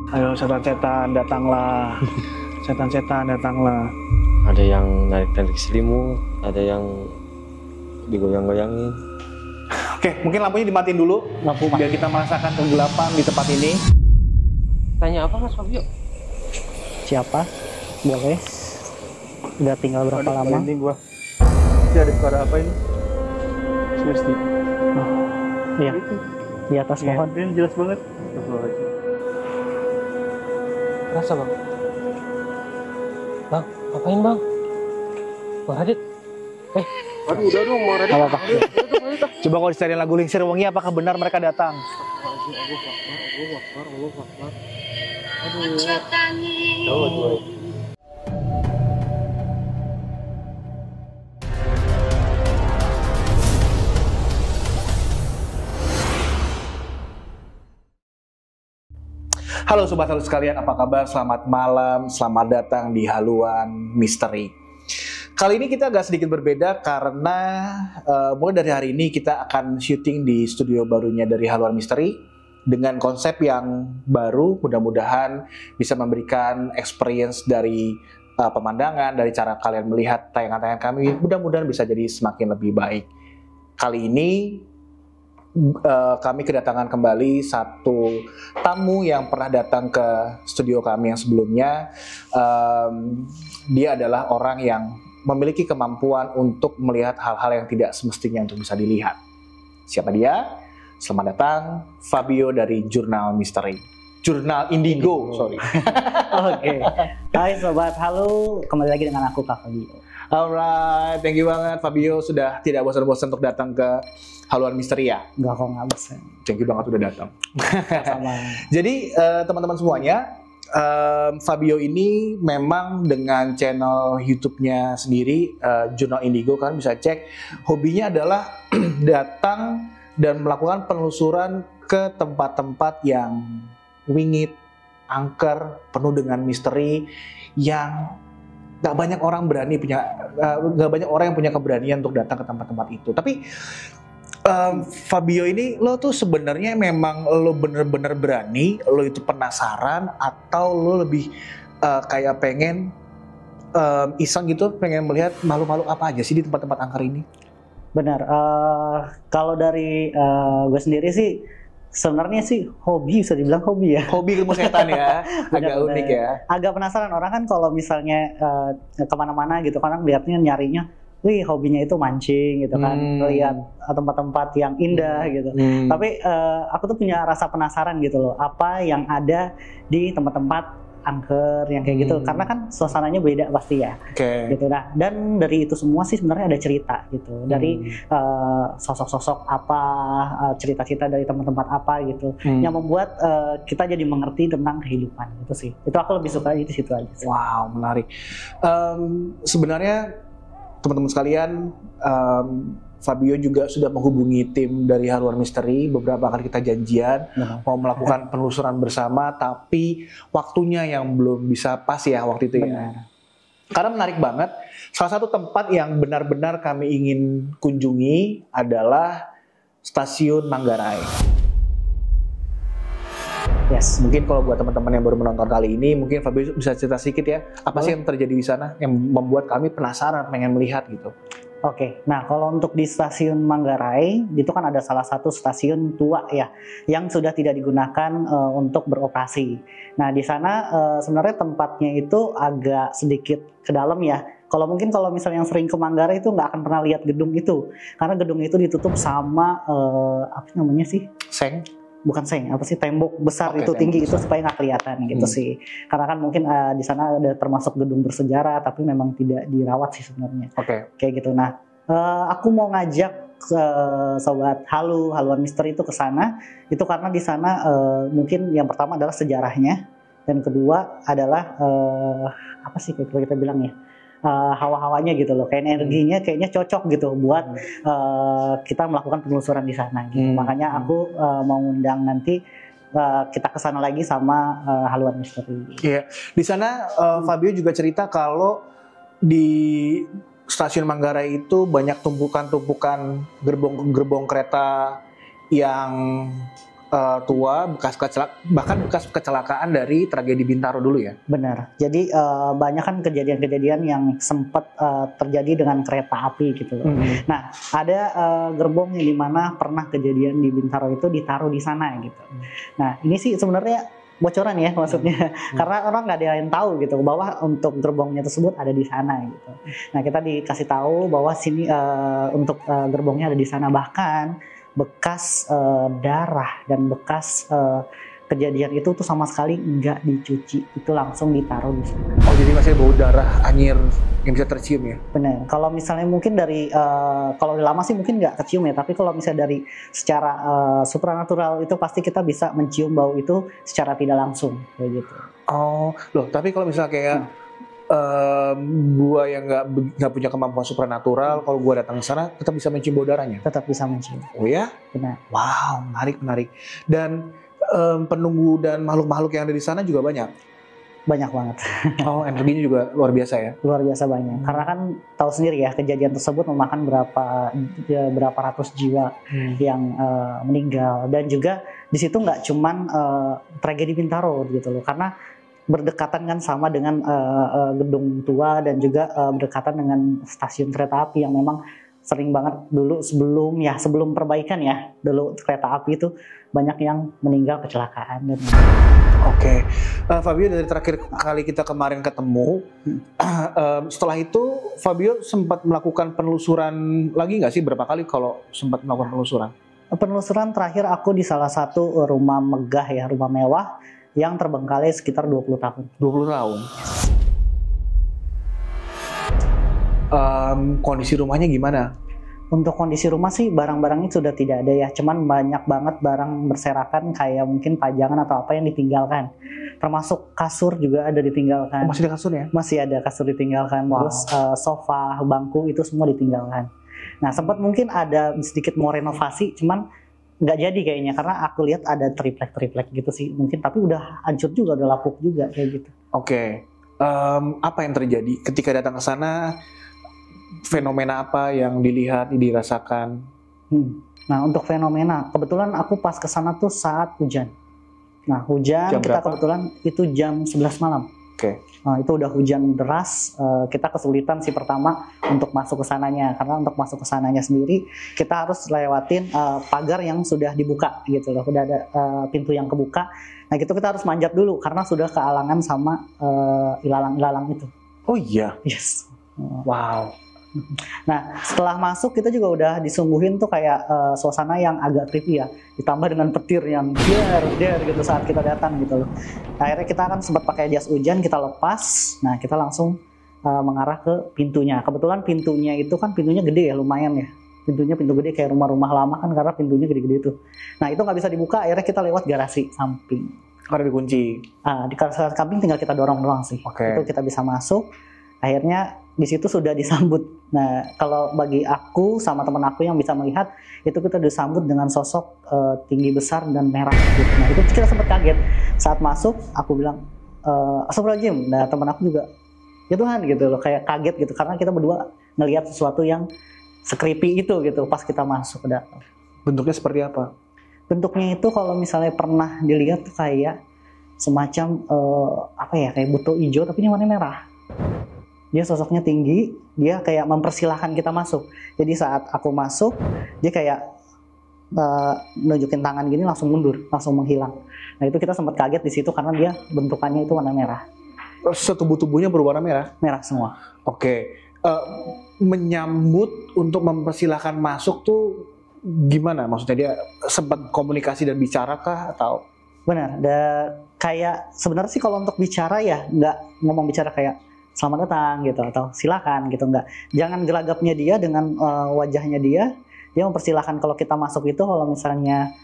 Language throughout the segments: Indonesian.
Ayo setan-setan datanglah. Setan-setan datanglah. Ada yang narik-narik selimut, ada yang digoyang-goyangin. Oke, mungkin lampunya dimatiin dulu. Lampu biar kita merasakan kegelapan di tempat ini. Tanya apa Mas Fabio? siapa? Boleh. Udah tinggal berapa lama? Ini gua. Ini ada suara apa ini? Seriously. Iya. Di atas pohon. Ini jelas banget. Rasa bang? Bang, ngapain bang? Bang Radit? Aduh, udah dong, mau Radit. Apa-apa. Coba kalau dicari lagu Lingsir Wengi, apakah benar mereka datang? Halo Sobat Halu sekalian, apa kabar? Selamat malam, selamat datang di Haluan Misteri. Kali ini kita agak sedikit berbeda karena mulai dari hari ini kita akan syuting di studio barunya dari Haluan Misteri dengan konsep yang baru, mudah-mudahan bisa memberikan experience dari pemandangan, dari cara kalian melihat tayangan-tayangan kami, mudah-mudahan bisa jadi semakin lebih baik. Kali ini kami kedatangan kembali satu tamu yang pernah datang ke studio kami yang sebelumnya. Dia adalah orang yang memiliki kemampuan untuk melihat hal-hal yang tidak semestinya untuk bisa dilihat. Siapa dia? Selamat datang Fabio dari Jurnal Misteri. Jurnal Indigo, sorry. Oke. Hai Sobat Halu, kembali lagi dengan aku Kak Fabio. Alright, thank you banget Fabio sudah tidak bosan-bosan untuk datang ke Haluan Misteri ya. Enggak kok, nggak bosan. Thank you banget udah datang. Sama. Jadi teman-teman semuanya, Fabio ini memang dengan channel YouTube-nya sendiri, Jurnal Indigo, kan bisa cek. Hobinya adalah datang dan melakukan penelusuran ke tempat-tempat yang wingit, angker, penuh dengan misteri yang gak banyak orang yang punya keberanian untuk datang ke tempat-tempat itu. Tapi Fabio ini, lo tuh sebenarnya memang lo bener-bener berani, lo itu penasaran, atau lo lebih kayak pengen iseng gitu, pengen melihat makhluk-makhluk apa aja sih di tempat-tempat angker ini? Benar. Kalau dari gue sendiri sih, sebenarnya sih hobi, bisa dibilang hobi ya. Hobi ilmu setan ya, agak unik ya. Agak penasaran orang kan kalau misalnya kemana-mana gitu, kan lihatnya nyarinya, wih hobinya itu mancing gitu kan, lihat tempat-tempat yang indah gitu. Tapi aku tuh punya rasa penasaran gitu loh, apa yang ada di tempat-tempat angker yang kayak gitu, karena kan suasananya beda pasti ya. Gitu. Nah, dan dari itu semua sih sebenarnya ada cerita gitu, dari sosok-sosok apa, cerita-cerita dari tempat-tempat apa gitu, yang membuat kita jadi mengerti tentang kehidupan itu sih. Itu aku lebih suka di situ aja sih. Wow, menarik. Sebenarnya teman-teman sekalian, Fabio juga sudah menghubungi tim dari Haluan Misteri. Beberapa kali kita janjian mau melakukan penelusuran bersama, tapi waktunya yang belum bisa pas ya waktu itu ya. Karena menarik banget. Salah satu tempat yang benar-benar kami ingin kunjungi adalah Stasiun Manggarai. Yes. Mungkin kalau buat teman-teman yang baru menonton kali ini, mungkin Fabio bisa cerita sedikit ya, apa sih yang terjadi di sana yang membuat kami penasaran, pengen melihat gitu. Oke, nah kalau untuk di Stasiun Manggarai, itu kan ada salah satu stasiun tua ya, yang sudah tidak digunakan untuk beroperasi. Nah di sana sebenarnya tempatnya itu agak sedikit ke dalam ya. Kalau misalnya yang sering ke Manggarai itu nggak akan pernah lihat gedung itu, karena gedung itu ditutup sama apa namanya sih? Bukan tembok besar. Itu tembok tinggi besar. Itu supaya nggak kelihatan gitu sih. Karena kan mungkin di sana ada termasuk gedung bersejarah, tapi memang tidak dirawat sih sebenarnya. Kayak gitu. Nah, aku mau ngajak Sobat Haluan Misteri itu ke sana. Itu karena di sana mungkin yang pertama adalah sejarahnya, dan kedua adalah apa sih kalau kita bilang ya, hawa-hawanya gitu loh, kayak energinya kayaknya cocok gitu buat kita melakukan penelusuran di sana gitu. Makanya aku mau undang nanti kita kesana lagi sama Haluan Misteri. Iya, di sana Fabio juga cerita kalau di Stasiun Manggarai itu banyak tumpukan-tumpukan gerbong kereta yang tua, bahkan bekas kecelakaan dari tragedi Bintaro dulu ya? Benar. Jadi banyak kan kejadian-kejadian yang sempat terjadi dengan kereta api gitu loh. Nah, ada gerbong yang dimana pernah kejadian di Bintaro itu ditaruh di sana gitu. Nah, ini sih sebenarnya bocoran ya maksudnya, karena orang nggak ada yang tahu gitu bahwa untuk gerbongnya tersebut ada di sana gitu. Nah, kita dikasih tahu bahwa sini untuk gerbongnya ada di sana, bahkan bekas darah dan bekas kejadian itu tuh sama sekali nggak dicuci, itu langsung ditaruh di sana. Oh, jadi masih bau darah anyir yang bisa tercium ya? Benar. Kalau misalnya mungkin dari kalau lama sih mungkin nggak kecium ya, tapi kalau misalnya dari secara supranatural itu pasti kita bisa mencium bau itu secara tidak langsung kayak gitu. Oh, loh, tapi kalau misalnya kayak gua yang nggak punya kemampuan supranatural, kalau gua datang ke sana tetap bisa mencium bau darahnya? Tetap bisa mencium. Oh ya? Benar. Wow, menarik. Dan penunggu dan makhluk-makhluk yang ada di sana juga banyak? Banyak banget. Oh, energinya juga luar biasa ya? Luar biasa banyak. Karena kan tahu sendiri ya, kejadian tersebut memakan berapa ratus jiwa yang meninggal. Dan juga di situ nggak cuman tragedi Bintaro gitu loh, karena berdekatan kan sama dengan gedung tua dan juga berdekatan dengan stasiun kereta api yang memang sering banget dulu sebelum perbaikan ya, dulu kereta api itu banyak yang meninggal kecelakaan. Oke. Fabio, dari terakhir kali kita kemarin ketemu, setelah itu Fabio sempat melakukan penelusuran lagi nggak sih? Berapa kali kalau sempat melakukan penelusuran? Penelusuran terakhir aku di salah satu rumah megah ya, rumah mewah yang terbengkalai sekitar 20 tahun. 20 tahun? Kondisi rumahnya gimana? Untuk kondisi rumah sih barang-barangnya sudah tidak ada ya, cuman banyak banget barang berserakan kayak mungkin pajangan atau apa yang ditinggalkan. Termasuk kasur juga ada ditinggalkan. Oh, masih ada kasur ya? Masih ada kasur ditinggalkan. Wow. Terus sofa, bangku itu semua ditinggalkan. Nah, sempat mungkin ada sedikit mau renovasi, cuman nggak jadi kayaknya karena aku lihat ada triplek gitu sih mungkin, tapi udah hancur juga, udah lapuk juga kayak gitu. Oke. Apa yang terjadi ketika datang ke sana? Fenomena apa yang dilihat, dirasakan? Nah, untuk fenomena, kebetulan aku pas ke sana tuh saat hujan. Nah, hujan jam kita berapa? Kebetulan itu jam 11 malam. Oke. Nah, itu udah hujan deras, kita kesulitan sih pertama untuk masuk ke sananya, karena untuk masuk ke sananya sendiri kita harus lewatin pagar yang sudah dibuka gitu loh, udah ada pintu yang kebuka. Nah, gitu kita harus manjat dulu karena sudah kealangan sama ilalang-ilalang itu. Oh iya? Yes. Wow. Nah, setelah masuk kita juga udah disungguhin tuh kayak suasana yang agak creepy ya, ditambah dengan petir yang der gitu saat kita datang gitu loh. Akhirnya kita kan sempat pakai jas hujan, kita lepas. Nah, kita langsung mengarah ke pintunya. Kebetulan pintunya itu kan pintunya gede ya, lumayan ya. Pintu gede kayak rumah-rumah lama kan, karena pintunya gede-gede tuh. Nah, itu nggak bisa dibuka, akhirnya kita lewat garasi samping. Karena dikunci? Di garasi samping tinggal kita dorong doang sih. Okay. Itu kita bisa masuk. Akhirnya di situ sudah disambut. Nah, kalau bagi aku sama teman aku yang bisa melihat, itu kita disambut dengan sosok tinggi besar dan merah gitu. Nah, itu kita sempat kaget. Saat masuk, aku bilang, Astagfirullahaladzim. Nah, teman aku juga, ya Tuhan gitu loh, kayak kaget gitu. Karena kita berdua ngelihat sesuatu yang se-creepy itu gitu pas kita masuk ke dalam. Bentuknya seperti apa? Bentuknya itu kalau misalnya pernah dilihat tuh kayak semacam, kayak buto hijau, tapi ini warnanya merah. Dia sosoknya tinggi, dia kayak mempersilahkan kita masuk. Jadi saat aku masuk, dia kayak nunjukin tangan gini langsung mundur, langsung menghilang. Nah, itu kita sempat kaget di situ karena dia bentukannya itu warna merah. Setubuh-tubuhnya berwarna merah? Merah semua. Oke. Menyambut untuk mempersilahkan masuk tuh gimana? Maksudnya dia sempat komunikasi dan bicara kah atau? Benar. Kayak sebenarnya sih kalau untuk bicara ya nggak ngomong bicara kayak selamat datang gitu atau silakan gitu, enggak. Jangan gelagapnya dia dengan wajahnya dia mempersilahkan kalau kita masuk itu, kalau misalnya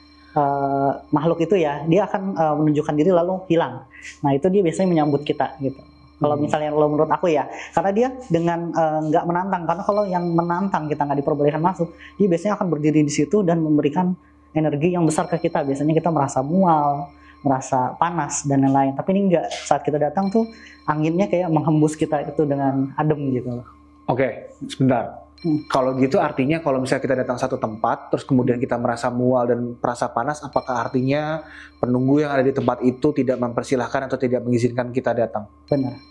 makhluk itu ya dia akan menunjukkan diri lalu hilang. Nah, itu dia biasanya menyambut kita gitu. Kalau misalnya menurut aku ya, karena dia dengan nggak menantang, karena kalau yang menantang kita nggak diperbolehkan masuk, dia biasanya akan berdiri di situ dan memberikan energi yang besar ke kita. Biasanya kita merasa mual, merasa panas dan lain-lain. Tapi ini enggak, saat kita datang tuh anginnya kayak menghembus kita itu dengan adem gitu loh. Oke, sebentar. Kalau gitu artinya kalau misalnya kita datang satu tempat, terus kemudian kita merasa mual dan merasa panas, apakah artinya penunggu yang ada di tempat itu tidak mempersilahkan atau tidak mengizinkan kita datang? Benar.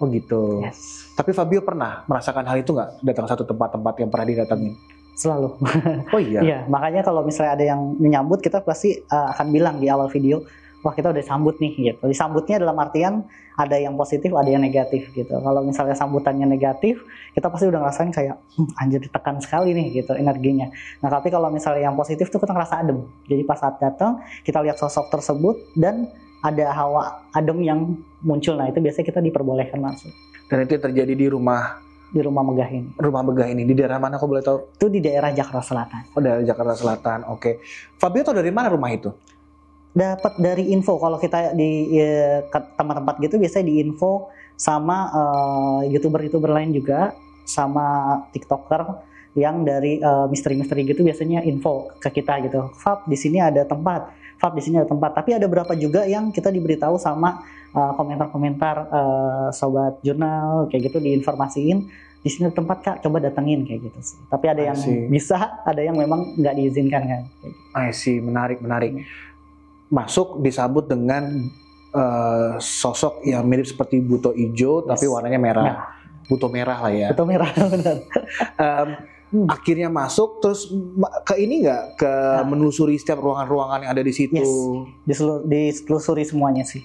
Oh gitu. Yes. Tapi Fabio pernah merasakan hal itu nggak? Datang satu tempat-tempat yang pernah didatangin? Selalu. Oh iya? Iya, makanya kalau misalnya ada yang menyambut, kita pasti akan bilang di awal video, wah kita udah sambut nih gitu. Disambutnya dalam artian ada yang positif, ada yang negatif gitu. Kalau misalnya sambutannya negatif, kita pasti udah ngerasain kayak anjir ditekan sekali nih gitu energinya. Nah tapi kalau misalnya yang positif tuh kita ngerasa adem. Jadi pas saat datang kita lihat sosok tersebut dan ada hawa adem yang muncul. Nah itu biasanya kita diperbolehkan masuk. Dan itu terjadi di rumah Megah ini. Rumah Megah ini di daerah mana kok boleh tahu? Itu di daerah Jakarta Selatan. Oh daerah Jakarta Selatan. Oke. Fabio tahu dari mana rumah itu? Dapat dari info. Kalau kita di tempat-tempat gitu biasanya diinfo sama youtuber lain juga, sama tiktoker yang dari misteri-misteri gitu biasanya info ke kita gitu. Fab di sini ada tempat, Fab di sini ada tempat. Tapi ada berapa juga yang kita diberitahu sama komentar-komentar sobat jurnal kayak gitu, diinformasiin di sini ada tempat Kak, coba datengin kayak gitu sih. Tapi ada yang bisa, ada yang memang nggak diizinkan kan. I see, menarik. Masuk disambut dengan sosok yang mirip seperti buto hijau tapi warnanya merah. Buto merah lah ya. Buto merah benar. Akhirnya masuk terus ke ini nggak ke menelusuri setiap ruangan-ruangan yang ada di situ. Yes. Ditelusuri semuanya sih.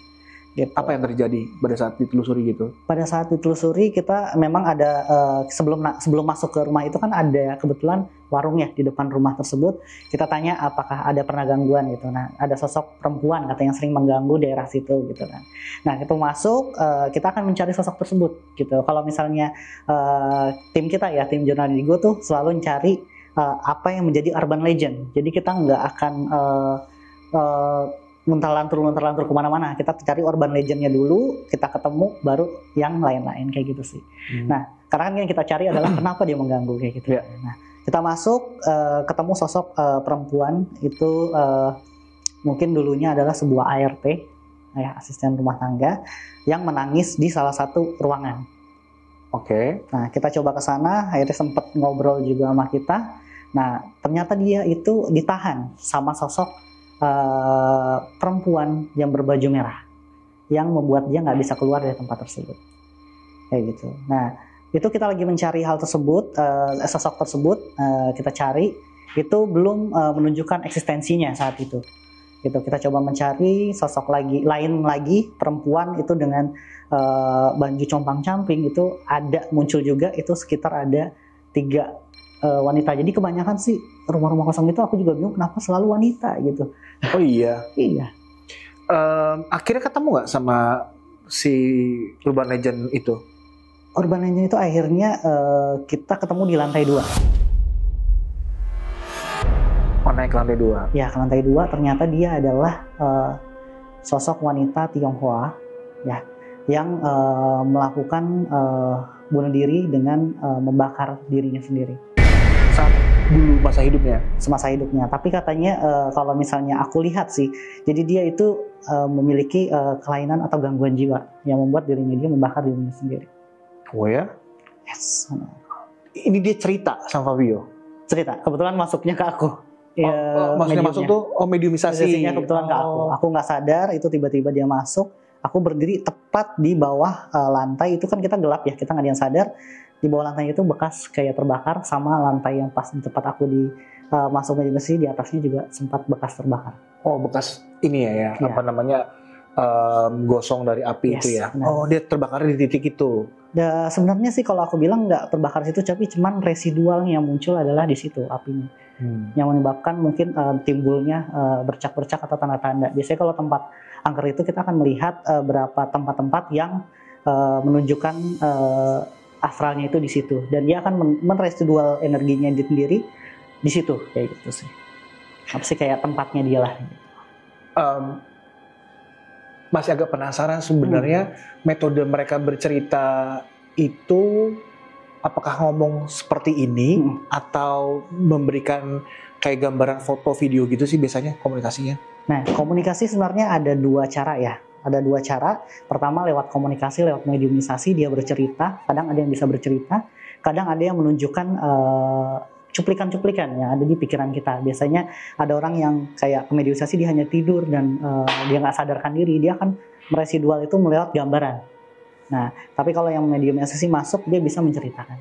Gitu. Apa yang terjadi pada saat ditelusuri gitu? Pada saat ditelusuri kita memang ada sebelum masuk ke rumah itu kan ada kebetulan warung ya di depan rumah tersebut. Kita tanya apakah ada pernah gangguan gitu. Nah ada sosok perempuan katanya sering mengganggu daerah situ gitu kan. Nah itu masuk kita akan mencari sosok tersebut gitu. Kalau misalnya tim kita ya tim Jurnal Indigo tuh selalu mencari apa yang menjadi urban legend. Jadi kita nggak akan muntalantur kemana-mana. Kita cari urban legendnya dulu, kita ketemu baru yang lain-lain kayak gitu sih. Nah, karena kan yang kita cari adalah kenapa dia mengganggu kayak gitu. Nah, kita masuk ketemu sosok perempuan itu mungkin dulunya adalah sebuah ART, ya asisten rumah tangga yang menangis di salah satu ruangan. Oke. Nah, kita coba ke sana, akhirnya sempat ngobrol juga sama kita. Nah, ternyata dia itu ditahan sama sosok perempuan yang berbaju merah yang membuat dia nggak bisa keluar dari tempat tersebut kayak gitu. Nah itu kita lagi mencari hal tersebut, sosok tersebut kita cari itu belum menunjukkan eksistensinya saat itu. Gitu kita coba mencari sosok lain lagi perempuan itu dengan baju compang-camping itu ada muncul juga, itu sekitar ada 3 wanita. Jadi kebanyakan sih rumah-rumah kosong itu aku juga bingung kenapa selalu wanita gitu. Oh iya. Iya. Akhirnya ketemu nggak sama si urban legend itu? Urban legend itu akhirnya kita ketemu di lantai 2. Oh naik ke lantai 2? Ya ke lantai 2 ternyata dia adalah sosok wanita Tionghoa ya yang melakukan bunuh diri dengan membakar dirinya sendiri. Dulu semasa hidupnya. Tapi katanya kalau misalnya aku lihat sih, jadi dia itu memiliki kelainan atau gangguan jiwa yang membuat dia membakar dirinya sendiri. Oh ya? Yes. Ini dia cerita sama Fabio? Cerita. Kebetulan masuknya ke aku. Maksudnya masuk tuh mediumisasi. Mediumisasinya kebetulan ke aku. Aku nggak sadar itu tiba-tiba dia masuk. Aku berdiri tepat di bawah lantai itu kan kita gelap ya, kita nggak ada yang sadar. Di bawah lantai itu bekas kayak terbakar sama lantai yang pas di tempat aku masuk mediumisi di atasnya juga sempat bekas terbakar. Oh bekas ini ya. Apa namanya gosong dari api itu ya. Benar. Oh dia terbakar di titik itu. Ya, sebenarnya sih kalau aku bilang nggak terbakar situ, tapi cuman residual yang muncul adalah di situ apinya. Yang menyebabkan mungkin timbulnya bercak-bercak atau tanda-tanda. Biasanya kalau tempat angker itu kita akan melihat berapa tempat-tempat yang menunjukkan astralnya itu di situ, dan dia akan meresidual energinya sendiri di situ kayak gitu sih. Apa sih kayak tempatnya dia lah. Masih agak penasaran sebenarnya metode mereka bercerita itu apakah ngomong seperti ini atau memberikan kayak gambaran foto video gitu sih biasanya komunikasinya? Nah komunikasi sebenarnya ada 2 cara ya. Ada 2 cara. Pertama lewat komunikasi, lewat mediumisasi dia bercerita. Kadang ada yang bisa bercerita. kadang ada yang menunjukkan cuplikan-cuplikan yang ada di pikiran kita. Biasanya ada orang yang kayak komedialisasi, dia hanya tidur dan dia nggak sadarkan diri, dia akan meresidual itu melewat gambaran. Nah, tapi kalau yang mediumisasi masuk, dia bisa menceritakan.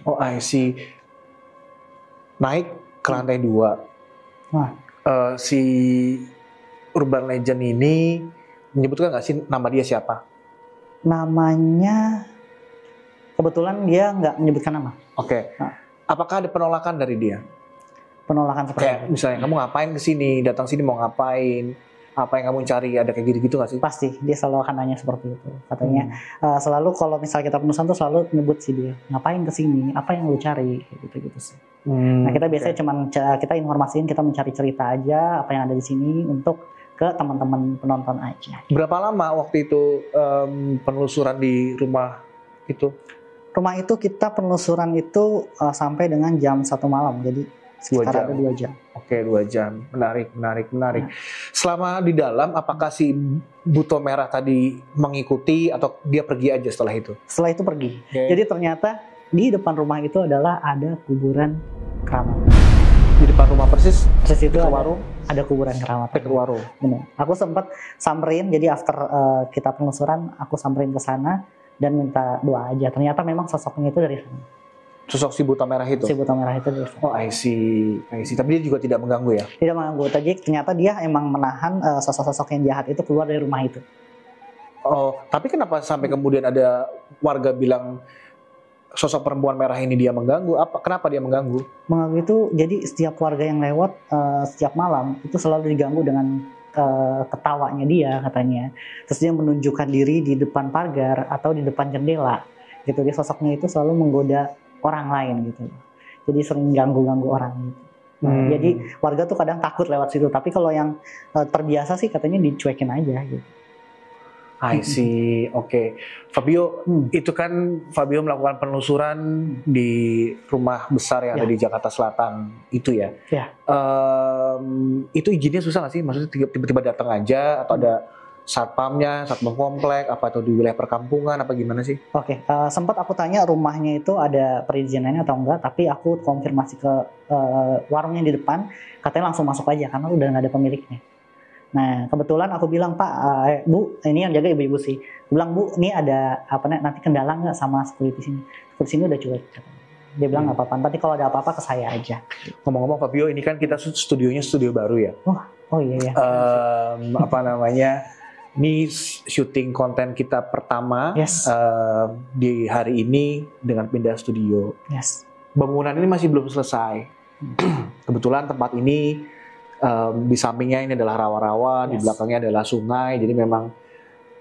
Oh, I see. Naik ke lantai 2. Wah. Si urban legend ini menyebutkan nggak sih nama dia siapa? Namanya, kebetulan dia nggak menyebutkan nama. Oke. Nah. Apakah ada penolakan dari dia? Penolakan seperti kayak itu? Misalnya, kamu ngapain kesini? Datang sini mau ngapain? Apa yang kamu cari? Ada kayak gitu-gitu nggak sih? Pasti, dia selalu akan nanya seperti itu. Katanya, selalu kalau misalnya kita penulisan tuh selalu nyebut sih dia, ngapain kesini? Apa yang lu cari? Gitu-gitu sih. Nah, kita biasanya cuman kita informasiin, kita mencari cerita aja, apa yang ada di sini untuk ke teman-teman penonton aja. Berapa lama waktu itu penelusuran di rumah itu? Rumah itu kita penelusuran itu sampai dengan jam 1 malam, jadi sekitar ada 2 jam. Oke, 2 jam. Menarik. Nah. Selama di dalam, apakah si Buto Merah tadi mengikuti atau dia pergi aja setelah itu? Setelah itu pergi. Okay. Jadi ternyata di depan rumah itu adalah ada kuburan keramat. Di depan rumah persis itu warung ada kuburan keramat. Ke warung. Benar. Aku sempat samperin, jadi after kita penelusuran, aku samperin ke sana dan minta doa aja. Ternyata memang sosoknya itu dari sana. Sosok si Buto Merah itu? Si Buto Merah itu dari sana. Oh, I see. Tapi dia juga tidak mengganggu ya? Tidak mengganggu. Ternyata dia emang menahan sosok-sosok yang jahat itu keluar dari rumah itu. Oh, tapi kenapa sampai kemudian ada warga bilang sosok perempuan merah ini dia mengganggu? Kenapa dia mengganggu? Mengganggu itu, jadi setiap warga yang lewat setiap malam itu selalu diganggu dengan ketawanya dia katanya. Terus dia menunjukkan diri di depan pagar atau di depan jendela. Gitu, dia sosoknya itu selalu menggoda orang lain gitu. Jadi sering ganggu-ganggu orang gitu. Jadi warga tuh kadang takut lewat situ. Tapi kalau yang terbiasa sih katanya dicuekin aja gitu. I see, oke. Fabio, itu kan Fabio melakukan penelusuran di rumah besar yang ada di Jakarta Selatan itu ya. Ya. Itu izinnya susah nggak sih? Maksudnya tiba-tiba datang aja atau ada satpamnya, satpam komplek, apa atau di wilayah perkampungan, apa gimana sih? Oke, sempat aku tanya rumahnya itu ada perizinannya atau enggak, tapi aku konfirmasi ke warungnya di depan, katanya langsung masuk aja karena udah nggak ada pemiliknya. Nah, kebetulan aku bilang, Pak, Bu, ini yang jaga ibu-ibu sih. Aku bilang, Bu, ini ada nanti kendala nggak sama security sini? Security sini udah cuek. Dia bilang nggak apa-apa, nanti kalau ada apa-apa ke saya aja. Ngomong-ngomong Fabio, ini kan kita studionya studio baru ya? Oh iya. Apa namanya? Ini syuting konten kita pertama di hari ini dengan pindah studio. Yes. Bangunan ini masih belum selesai. Kebetulan tempat ini di sampingnya ini adalah rawa-rawa, di belakangnya adalah sungai. Jadi memang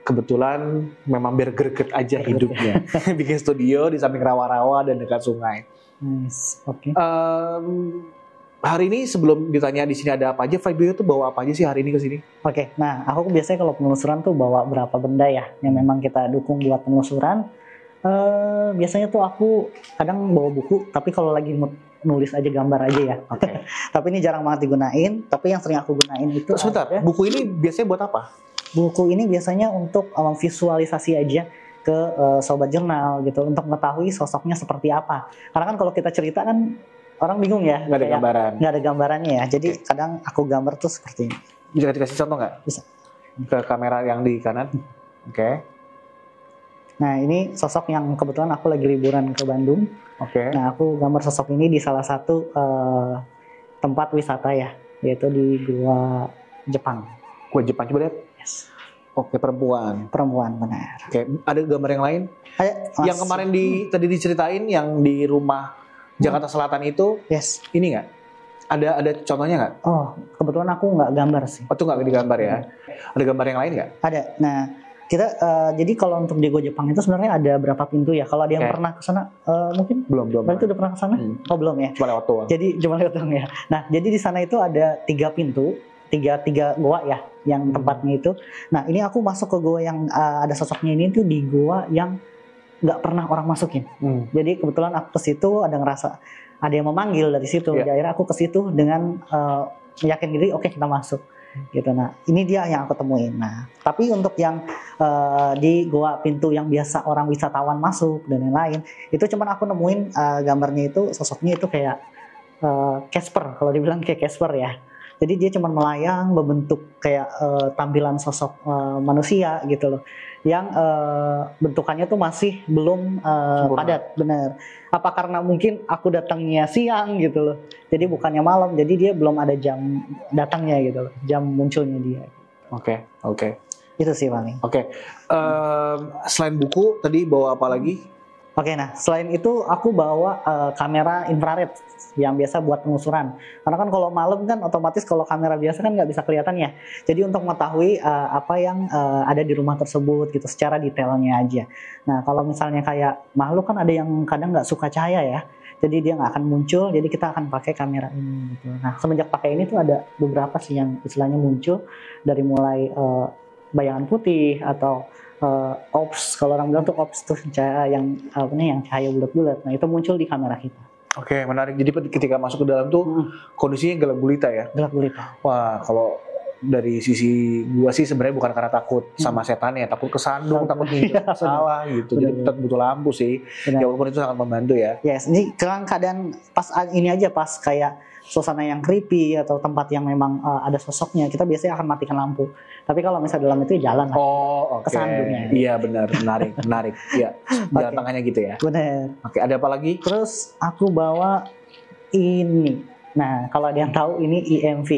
kebetulan memang biar greget aja hidupnya. Bikin studio di samping rawa-rawa dan dekat sungai. Nice. Oke. Hari ini sebelum ditanya di sini ada apa aja, Fabio tuh bawa apa aja sih hari ini ke sini? Oke. Nah, aku biasanya kalau penelusuran tuh bawa berapa benda ya yang memang kita dukung buat penelusuran. Biasanya tuh aku kadang bawa buku, tapi kalau lagi nulis aja gambar aja ya. Okay. Tapi ini jarang banget digunain. Tapi yang sering aku gunain itu. Sebentar, buku ini biasanya buat apa? Buku ini biasanya untuk visualisasi aja ke sobat jurnal gitu, untuk mengetahui sosoknya seperti apa. Karena kan kalau kita cerita kan orang bingung ya. Nggak ada gambaran. Nggak ada gambarannya ya. Jadi kadang aku gambar tuh seperti ini. Bisa dikasih contoh nggak? Bisa. Ke kamera yang di kanan. Oke. Nah, ini sosok yang kebetulan aku lagi liburan ke Bandung. Oke. Nah, aku gambar sosok ini di salah satu tempat wisata ya, yaitu di Gua Jepang. Gua Jepang, coba lihat. Yes. Oke, perempuan. Perempuan, benar. Oke, ada gambar yang lain? Ada, yang kemarin tadi diceritain yang di rumah Jakarta Selatan itu, yes. Ini nggak? Ada contohnya nggak? Oh, kebetulan aku nggak gambar sih. Oh, itu nggak digambar ya? Ada gambar yang lain nggak? Ada. Nah, kita jadi kalau untuk di Gua Jepang itu sebenarnya ada berapa pintu ya? Kalau ada yang pernah ke sana, mungkin? Belum. Berarti udah pernah ke sana? Oh, belum ya? Cuma lewat doang. Jadi cuma lewat doang ya. Nah, jadi di sana itu ada 3 pintu, tiga goa ya, yang tempatnya itu. Nah, ini aku masuk ke goa yang ada sosoknya ini tuh di goa yang nggak pernah orang masukin. Jadi kebetulan aku ke situ ada ngerasa ada yang memanggil dari situ. Di akhirnya aku ke situ dengan yakin diri, oke, kita masuk. Gitu. Nah, ini dia yang aku temuin. Nah, tapi untuk yang di goa pintu yang biasa orang wisatawan masuk dan lain-lain. Itu cuman aku nemuin gambarnya itu sosoknya itu kayak Casper, kalau dibilang kayak Casper ya. Jadi dia cuma melayang berbentuk kayak tampilan sosok manusia gitu loh, yang bentukannya tuh masih belum padat, bener. Apa karena mungkin aku datangnya siang gitu loh, jadi bukannya malam, jadi dia belum ada jam datangnya gitu loh, jam munculnya dia. Oke. Itu sih paling. Selain buku tadi bawa apa lagi? Nah selain itu aku bawa kamera infrared yang biasa buat penelusuran. Karena kan kalau malam kan otomatis kalau kamera biasa kan nggak bisa kelihatan ya. Jadi untuk mengetahui apa yang ada di rumah tersebut gitu secara detailnya aja. Nah kalau misalnya kayak makhluk kan ada yang kadang nggak suka cahaya ya. Jadi dia nggak akan muncul. Jadi kita akan pakai kamera ini gitu. Nah semenjak pakai ini tuh ada beberapa sih yang istilahnya muncul dari mulai bayangan putih atau ops, kalau orang bilang tuh ops tuh cahaya yang yang cahaya bulat-bulat. Nah itu muncul di kamera kita. Menarik. Jadi ketika masuk ke dalam tuh kondisinya gelap gulita ya? Gelap gulita. Wah, kalau dari sisi gua sih sebenarnya bukan karena takut sama setan ya, takut kesandung, takut salah gitu. Jadi tetap butuh lampu sih. Ya walaupun itu sangat membantu ya. Yes, ini keadaan pas ini aja, pas kayak suasana yang creepy atau tempat yang memang ada sosoknya, kita biasanya akan matikan lampu. Tapi kalau misalnya dalam itu jalan lah. Kesandungnya. Iya benar, menarik. Iya, jalan tengahnya gitu ya. Benar. Ada apa lagi? Terus aku bawa ini. Nah, kalau ada yang tahu ini EMV.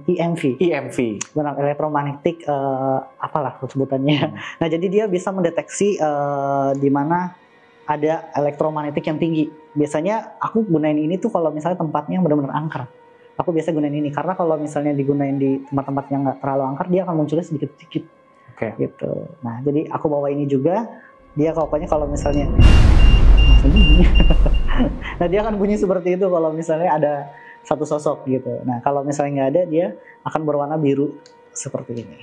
EMV. Benar, elektromagnetik apalah sebutannya. Nah, jadi dia bisa mendeteksi di mana ada elektromagnetik yang tinggi. Biasanya aku gunain ini tuh kalau misalnya tempatnya benar-benar angker. Aku biasa gunain ini karena kalau misalnya digunain di tempat-tempat yang nggak terlalu angker, dia akan munculnya sedikit-sedikit. Gitu. Nah, jadi aku bawa ini juga. Dia pokoknya kalau misalnya nah dia akan bunyi seperti itu kalau misalnya ada satu sosok gitu. Nah, kalau misalnya nggak ada, dia akan berwarna biru seperti ini.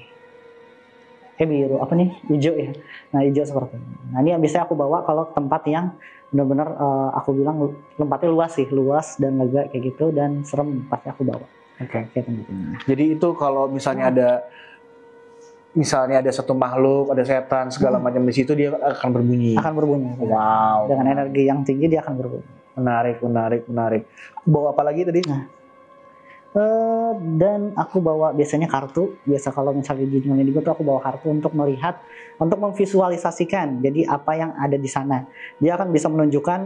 Biru apa nih? Hijau ya. Nah, hijau seperti ini. Nah, ini yang biasanya aku bawa kalau tempat yang benar-benar aku bilang tempatnya luas dan lega kayak gitu dan serem, pasti aku bawa. Jadi itu kalau misalnya ada satu makhluk, ada setan segala macam di situ, dia akan berbunyi. Wow. Dengan energi yang tinggi dia akan berbunyi. Menarik. Bawa apa lagi tadi? Dan aku bawa biasanya kartu. Biasa kalau misalnya di dunia ini tuh aku bawa kartu untuk melihat, untuk memvisualisasikan. Jadi apa yang ada di sana. Dia akan bisa menunjukkan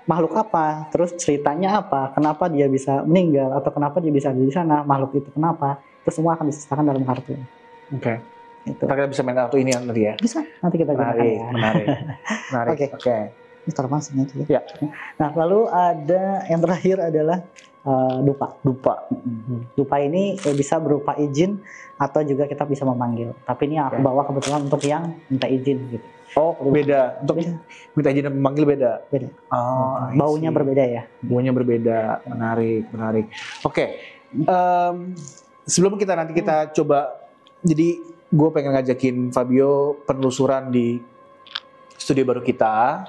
makhluk apa, terus ceritanya apa, kenapa dia bisa meninggal atau kenapa dia bisa ada di sana, makhluk itu kenapa. Itu semua akan disertakan dalam kartu. Itu. Kita bisa main kartu ini nanti ya? Bisa. Nanti kita gunakan ya. Menarik. Ini taruh masing aja ya. Nah, lalu ada yang terakhir adalah dupa ini bisa berupa izin atau juga kita bisa memanggil. Tapi ini aku bawa kebetulan untuk yang minta izin gitu. Beda. Untuk minta izin dan memanggil beda. Baunya berbeda ya. Baunya berbeda. Menarik. Sebelum kita coba, jadi gue pengen ngajakin Fabio penelusuran di studio baru kita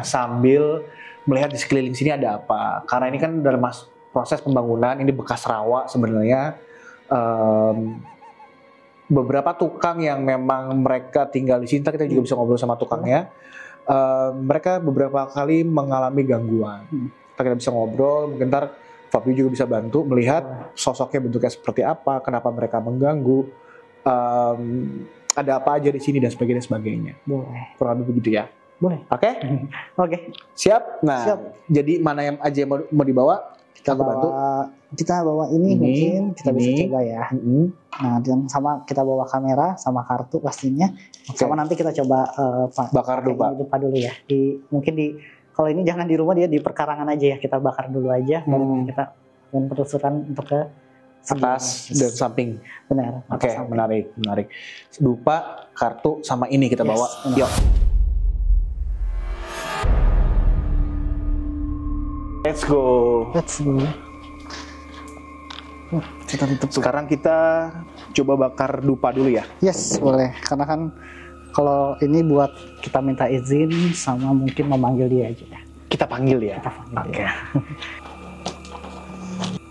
sambil melihat di sekeliling sini ada apa. Karena ini kan dalam proses pembangunan, ini bekas rawa sebenarnya. Beberapa tukang yang memang mereka tinggal di sini, kita juga bisa ngobrol sama tukangnya. Mereka beberapa kali mengalami gangguan. Kita bisa ngobrol, mungkin ntar Fabio juga bisa bantu melihat sosoknya bentuknya seperti apa, kenapa mereka mengganggu, ada apa aja di sini dan sebagainya. Boleh. Kurang lebih begitu ya. Boleh. Oke. Siap. Nah, jadi mana yang aja yang mau dibawa? Kita bantu. Kita bawa ini mungkin kita bisa coba ya. Nah, dan sama kita bawa kamera sama kartu pastinya. Sama nanti kita coba bakar dupa dulu ya. Kalau ini jangan di rumah, dia di perkarangan aja ya. Kita bakar dulu aja. Baru kita penelusuran untuk ke atas dan samping. Benar. Menarik. Dupa, kartu sama ini kita bawa. Yuk. Let's go. Kita tutup. Sekarang kita coba bakar dupa dulu ya. Yes, boleh. Karena kan kalau ini buat kita minta izin sama mungkin memanggil dia aja. Kita panggil ya. Oke.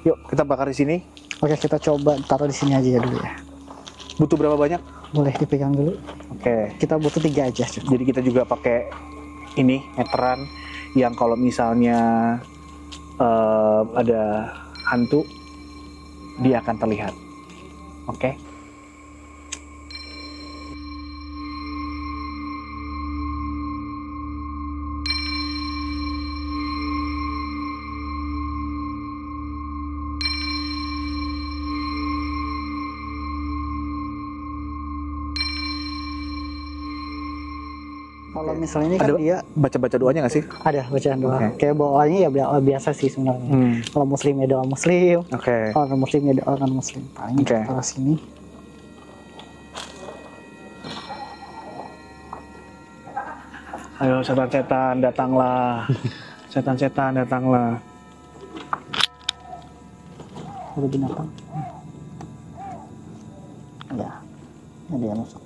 Yuk, kita bakar di sini. Oke, kita coba taruh di sini aja ya dulu ya. Butuh berapa banyak? Boleh dipegang dulu. Oke. Kita butuh 3 aja. Jadi kita juga pakai ini meteran yang kalau misalnya ada hantu dia akan terlihat. Oke. Kalau misalnya ini kan dia baca-baca doanya nggak sih? ada bacaan doa. Kayak bawaannya ya biasa sih sebenarnya. Kalau muslim ya doa muslim. Kalau non muslim ya doa non muslim. Paling taruh sini. Ayo setan-setan datanglah. Setan-setan datanglah. Ada binatang. Ya. Ada yang masuk.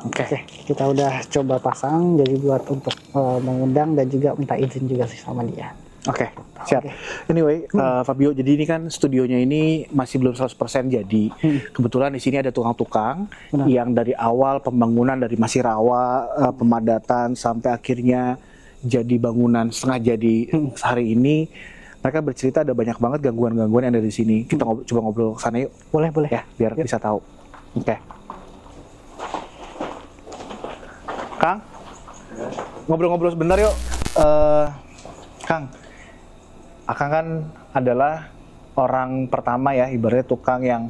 Oke, kita udah coba pasang, jadi buat untuk mengundang dan juga minta izin juga sih sama dia. Oke, siap. Anyway, Fabio, jadi ini kan studionya ini masih belum 100% jadi. Kebetulan di sini ada tukang-tukang yang dari awal pembangunan dari masih rawa, pemadatan sampai akhirnya jadi bangunan setengah jadi hari ini. Mereka bercerita ada banyak banget gangguan-gangguan yang ada di sini. Kita coba ngobrol ke sana yuk. Boleh. Ya, biar bisa tahu. Oke. Kang, ngobrol-ngobrol sebentar yuk. Kang, Akang kan adalah orang pertama ya, ibaratnya tukang yang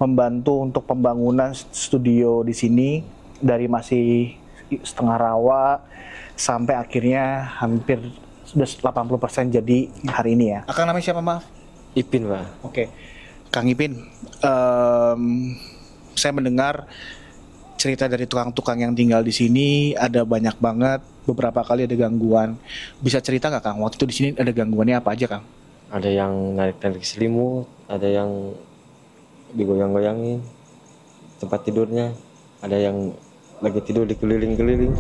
membantu untuk pembangunan studio di sini dari masih setengah rawa sampai akhirnya hampir sudah 80% jadi hari ini ya. Akang namanya siapa, maaf? Ipin, Pak. Oke. Kang Ipin, saya mendengar cerita dari tukang-tukang yang tinggal di sini ada banyak banget, beberapa kali ada gangguan. Bisa cerita nggak Kang? Waktu itu di sini ada gangguannya apa aja Kang? Ada yang narik-narik selimut, ada yang digoyang-goyangin tempat tidurnya, ada yang lagi tidur dikeliling-keliling.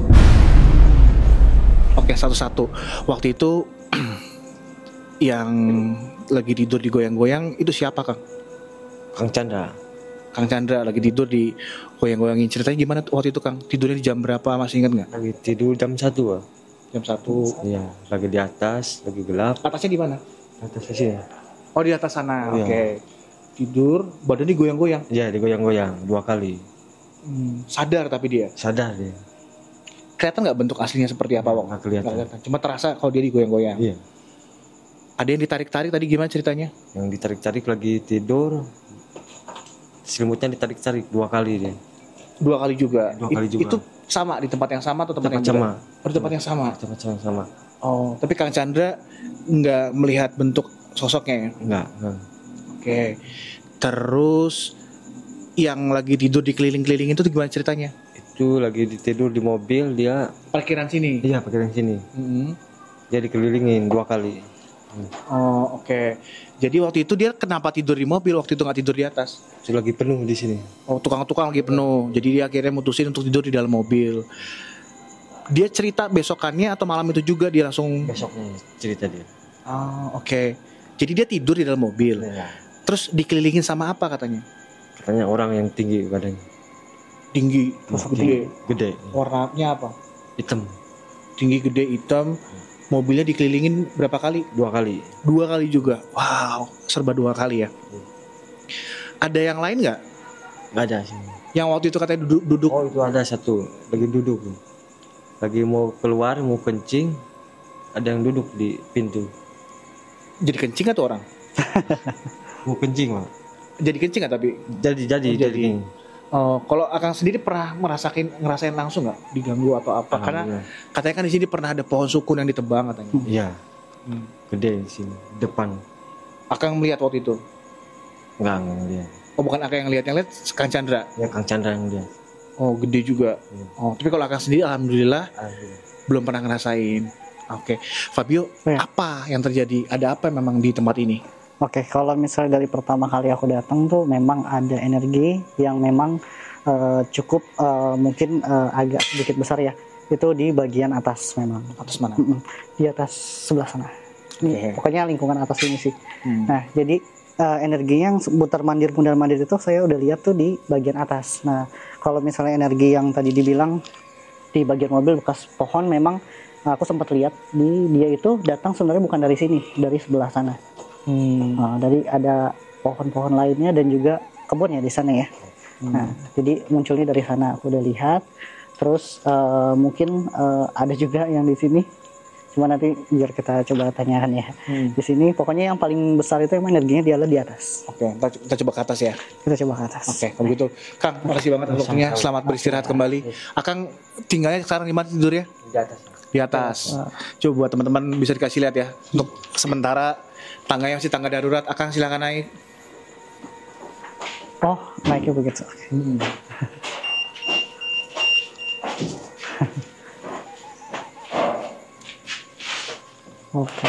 Oke, satu-satu. Waktu itu yang lagi tidur digoyang-goyang itu siapa Kang? Kang Chandra. Kang Chandra lagi tidur di goyang-goyangin. Ceritanya gimana waktu itu Kang? Tidurnya di jam berapa, masih ingat nggak? Lagi tidur jam 1, Pak. Jam 1. Iya, lagi di atas, lagi gelap. Atasnya di mana? Atasnya sini. Oh, di atas sana. Iya. Oke. Tidur, badan digoyang-goyang. Iya, digoyang-goyang 2 kali. Sadar tapi dia. Sadar dia. Kelihatan nggak bentuk aslinya seperti apa, Bang? Nggak kelihatan. Nggak kelihatan. Cuma terasa kalau dia digoyang-goyang. Iya. Ada yang ditarik-tarik tadi, gimana ceritanya? Yang ditarik-tarik lagi tidur. Selimutnya ditarik-tarik 2 kali dia. 2 kali juga. 2 kali juga. Itu sama di tempat yang sama atau tempat yang sama? Oh, di tempat yang sama. Tempat yang sama. Oh, tapi Kang Chandra nggak melihat bentuk sosoknya ya? Enggak. Oke. Terus yang lagi tidur dikeliling-keliling itu gimana ceritanya? Itu lagi tidur di mobil dia. Parkiran sini? Iya, parkiran sini. Dia dikelilingin 2 kali. Oh, oke. Jadi waktu itu dia kenapa tidur di mobil, waktu itu nggak tidur di atas? Itu lagi penuh di sini. Oh, tukang-tukang lagi penuh. Jadi dia akhirnya mutusin untuk tidur di dalam mobil. Dia cerita besokannya atau malam itu juga dia langsung? Besoknya cerita dia. Oh, oke. Jadi dia tidur di dalam mobil. Ya. Terus dikelilingin sama apa katanya? Katanya orang yang tinggi badannya. Tinggi, gede. Gede. Warnanya apa? Hitam. Tinggi, gede, hitam. Mobilnya dikelilingin berapa kali? 2 kali. 2 kali juga. Wow, serba 2 kali ya. Ada yang lain nggak? Nggak ada sih. Yang waktu itu katanya duduk. Oh, itu ada satu lagi duduk. Lagi mau keluar, mau kencing, ada yang duduk di pintu. Jadi kencing atau orang? Mau kencing, Pak. Jadi kencing nggak tapi? Jadi. Oh, kalau Akang sendiri pernah ngerasain langsung nggak diganggu atau apa? Karena katanya kan di sini pernah ada pohon sukun yang ditebang katanya. Iya. Gede di sini, depan. Akang melihat waktu itu? Enggak lihat. Oh, bukan Akang yang lihat Kang Chandra. Ya, Kang Chandra yang lihat. Oh, gede juga. Iya. Oh, tapi kalau Akang sendiri alhamdulillah belum pernah ngerasain. Oke. Fabio, apa yang terjadi? Ada apa memang di tempat ini? Oke, kalau misalnya dari pertama kali aku datang tuh memang ada energi yang memang cukup mungkin agak sedikit besar ya. Itu di bagian atas memang. Atas mana? Di atas sebelah sana. Ini pokoknya lingkungan atas ini sih. Nah, jadi energinya yang mondar mandir itu saya udah lihat tuh di bagian atas. Nah, kalau misalnya energi yang tadi dibilang di bagian mobil bekas pohon, memang aku sempat lihat dia itu datang sebenarnya bukan dari sini, dari sebelah sana. Dari ada pohon-pohon lainnya dan juga kebun ya di sana ya. Nah, jadi munculnya dari sana aku udah lihat. Terus mungkin ada juga yang di sini. Cuma nanti biar kita coba tanyakan ya. Di sini pokoknya yang paling besar itu emang energinya dia di atas. Oke, kita coba ke atas ya. Kita coba ke atas. Oke, kalau gitu. Kang, makasih banget waktunya. Selamat beristirahat kembali. Akang tinggalnya sekarang di mana tidurnya? Di atas. Di atas. Coba buat teman-teman bisa dikasih lihat ya. Untuk sementara tangganya masih tangga darurat. Akang silakan naik. Oh, naiknya begitu. Oke.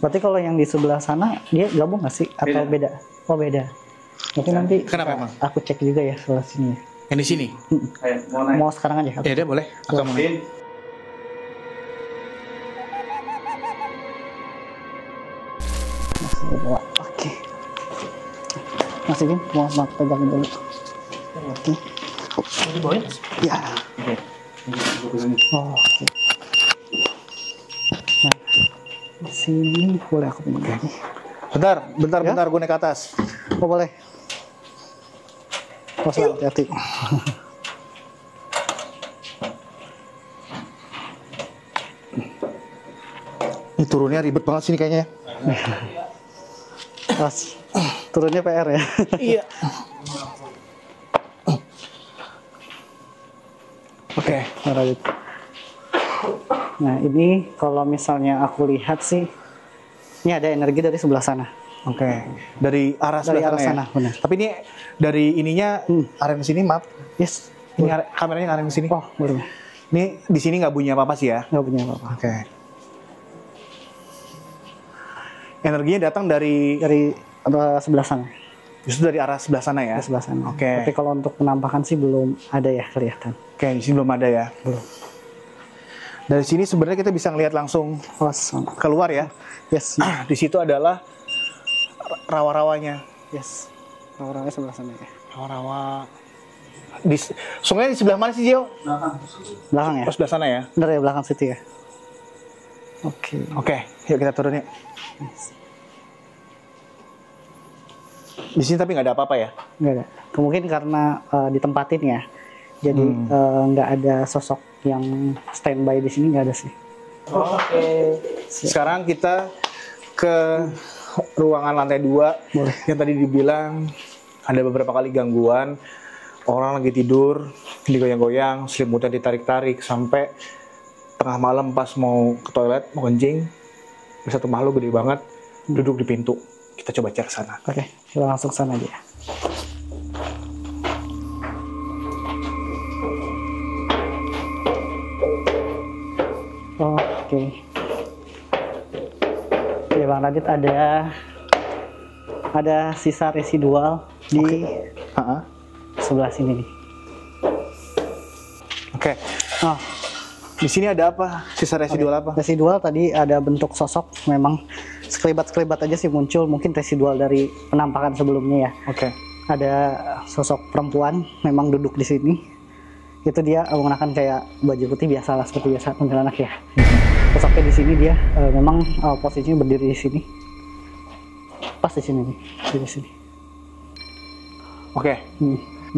Berarti kalau yang di sebelah sana dia gabung nggak sih atau beda? Oh beda. Mungkin nanti Kenapa emang? aku cek juga ya sebelah sini. Yang di sini? Mau sekarang aja? Ya, boleh. Akang mau naik. Oke. Mas Ibin, mau pegangin dulu. Oke. Mau dibawain? Ya. Oh, oke. Nah, di sini boleh aku pegang. Bentar, gue naik ke atas. Oh boleh. Oh, hati-hati. Ini turunnya ribet banget sini kayaknya. Mas, turunnya PR ya. Iya. Oke. Nah ini kalau misalnya aku lihat sih, ini ada energi dari sebelah sana. Oke. Dari arah Dari sebelah arah sana, ya? benar. Tapi ini dari ininya arah ke sini, maaf. Yes. Ini kameranya arah ke sini. Oh, boleh. Ini di sini nggak bunyi apa-apa sih ya? Nggak punya apa-apa. Oke. Energinya datang dari sebelah sana. justru dari arah sebelah sana ya? Dari sebelah sana. Oke. Tapi kalau untuk penampakan sih belum ada ya kelihatan. Oke, di sini belum ada ya? Belum. Dari sini sebenarnya kita bisa ngelihat langsung Sana. keluar ya. Yes. Di situ adalah rawa-rawanya. Yes. Orangnya sebelah sana ya. Rawa-rawa. Sungainya di sebelah mana sih, Jio? Belakang ya? Oh, sebelah sana ya? Bener ya, belakang situ ya. Oke. Oke, yuk kita turun yuk. Di sini tapi nggak ada apa-apa ya? Nggak ada. Mungkin karena ditempatin ya. Jadi nggak ada sosok yang standby di sini, nggak ada sih. Oke. Sekarang kita ke ruangan lantai 2. Boleh. Yang tadi dibilang ada beberapa kali gangguan. Orang lagi tidur, digoyang-goyang, selimutnya ditarik-tarik sampai tengah malam pas mau ke toilet, mau kencing. Ada satu makhluk gede banget duduk di pintu. Kita coba cek ke sana. Oke, kita langsung sana aja. Oke. Ya Bang Radit, ada sisa residual di sebelah sini nih. Oke. Oh, Di sini ada apa? Sisa residual apa? residual tadi ada bentuk sosok, memang sekelibat-sekelibat aja sih muncul, mungkin residual dari penampakan sebelumnya ya. Oke. Ada sosok perempuan memang duduk di sini. Itu dia mengenakan kayak baju putih biasa lah, seperti biasa kuntilanak ya. Sosoknya di sini dia memang posisinya berdiri di sini. Pas di sini nih, di sini. Oke.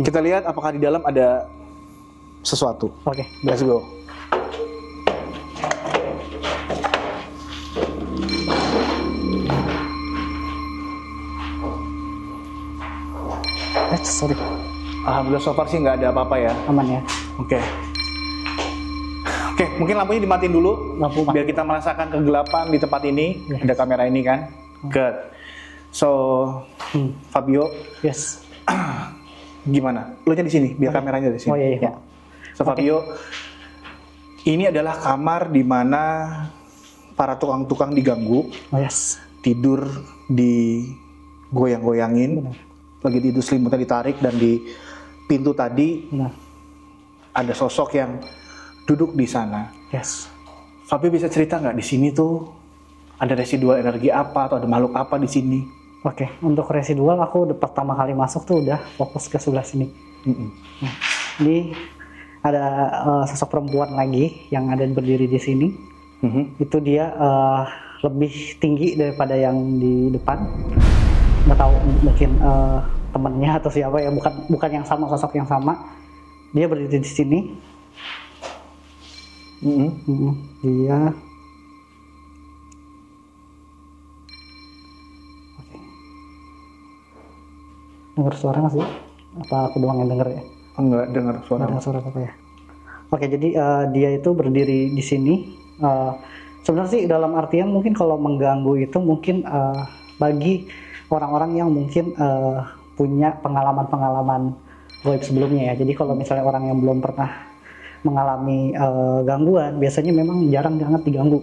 Kita lihat apakah di dalam ada sesuatu. Oke. Let's go. Sorry. Alhamdulillah so far sih nggak ada apa-apa ya. Aman ya. Oke. Oke, mungkin lampunya dimatiin dulu. Lampu mati. Biar kita merasakan kegelapan di tempat ini. Yes. Ada kamera ini kan. Good. So, Fabio, Yes. gimana? Lu nya di sini, biar kameranya di sini. Oh iya. Ya. So, Fabio, ini adalah kamar di mana para tukang-tukang diganggu, Oh yes. tidur di goyang-goyangin. Benar. Lagi tidur selimutnya ditarik dan di pintu tadi Benar. ada sosok yang duduk di sana. Yes. Fabio bisa cerita nggak di sini tuh ada residual energi apa atau ada makhluk apa di sini? Oke, untuk residual aku udah pertama kali masuk tuh udah fokus ke sebelah sini. Nah, ini ada sosok perempuan lagi yang ada berdiri di sini. Itu dia lebih tinggi daripada yang di depan. Nggak tahu mungkin temennya atau siapa ya, bukan yang sama, sosok yang sama. Dia berdiri di sini. Dia dengar suara nggak sih? Apa aku doang yang denger ya? Enggak dengar suara. Dengar suara apa ya? Oke, jadi dia itu berdiri di sini. Sebenarnya sih dalam artian mungkin kalau mengganggu itu mungkin bagi orang-orang yang mungkin punya pengalaman-pengalaman goib sebelumnya ya. Jadi kalau misalnya orang yang belum pernah mengalami gangguan, biasanya memang jarang banget diganggu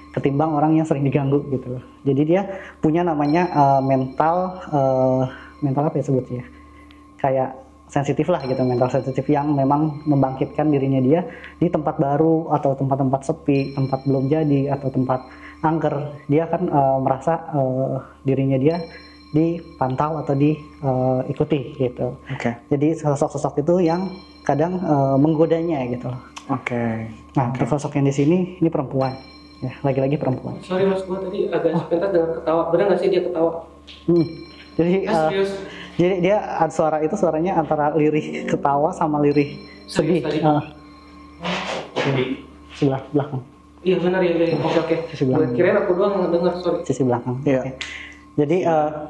ketimbang orang yang sering diganggu gitu. Jadi dia punya namanya mental apa ya sebutnya? Kayak sensitif lah gitu, mental sensitif yang memang membangkitkan dirinya dia di tempat baru atau tempat-tempat sepi, tempat belum jadi atau tempat angker. Dia akan merasa dirinya dia dipantau atau diikuti gitu. Jadi sosok-sosok itu yang kadang menggodanya gitu. Nah, sosok yang di sini ini perempuan. Ya, lagi-lagi perempuan. Sorry mas, gua tadi agak sebentar dengar ketawa. Benar nggak sih dia ketawa? Jadi jadi dia suaranya antara lirih ketawa sama lirih sedih. Sebelah belakang. Iya benar ya. Oke. Gue kirain aku doang yang dengar, sorry. Sisi belakang. Iya. Okay. Jadi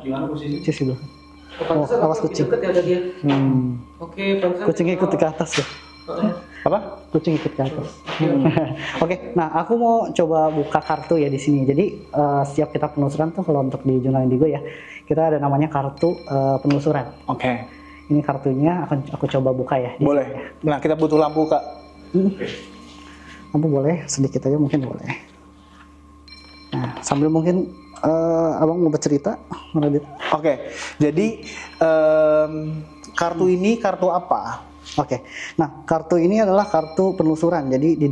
gimana posisi? Sisi belakang. Awas kucing. Deket ya ada dia. Oke, kucing ikut ke atas ya. Apa? Kucing ikut ke atas. Oke, nah aku mau coba buka kartu ya di sini. Jadi setiap kita penelusuran tuh kalau untuk di Jurnal Indigo ya, kita ada namanya kartu penelusuran. Ini kartunya akan aku coba buka ya. Boleh. Sini. Nah, kita butuh lampu, Kak. Lampu boleh, sedikit aja mungkin boleh. Nah, sambil mungkin abang mau bercerita, Radit. Jadi kartu ini kartu apa? Nah kartu ini adalah kartu penelusuran. Jadi di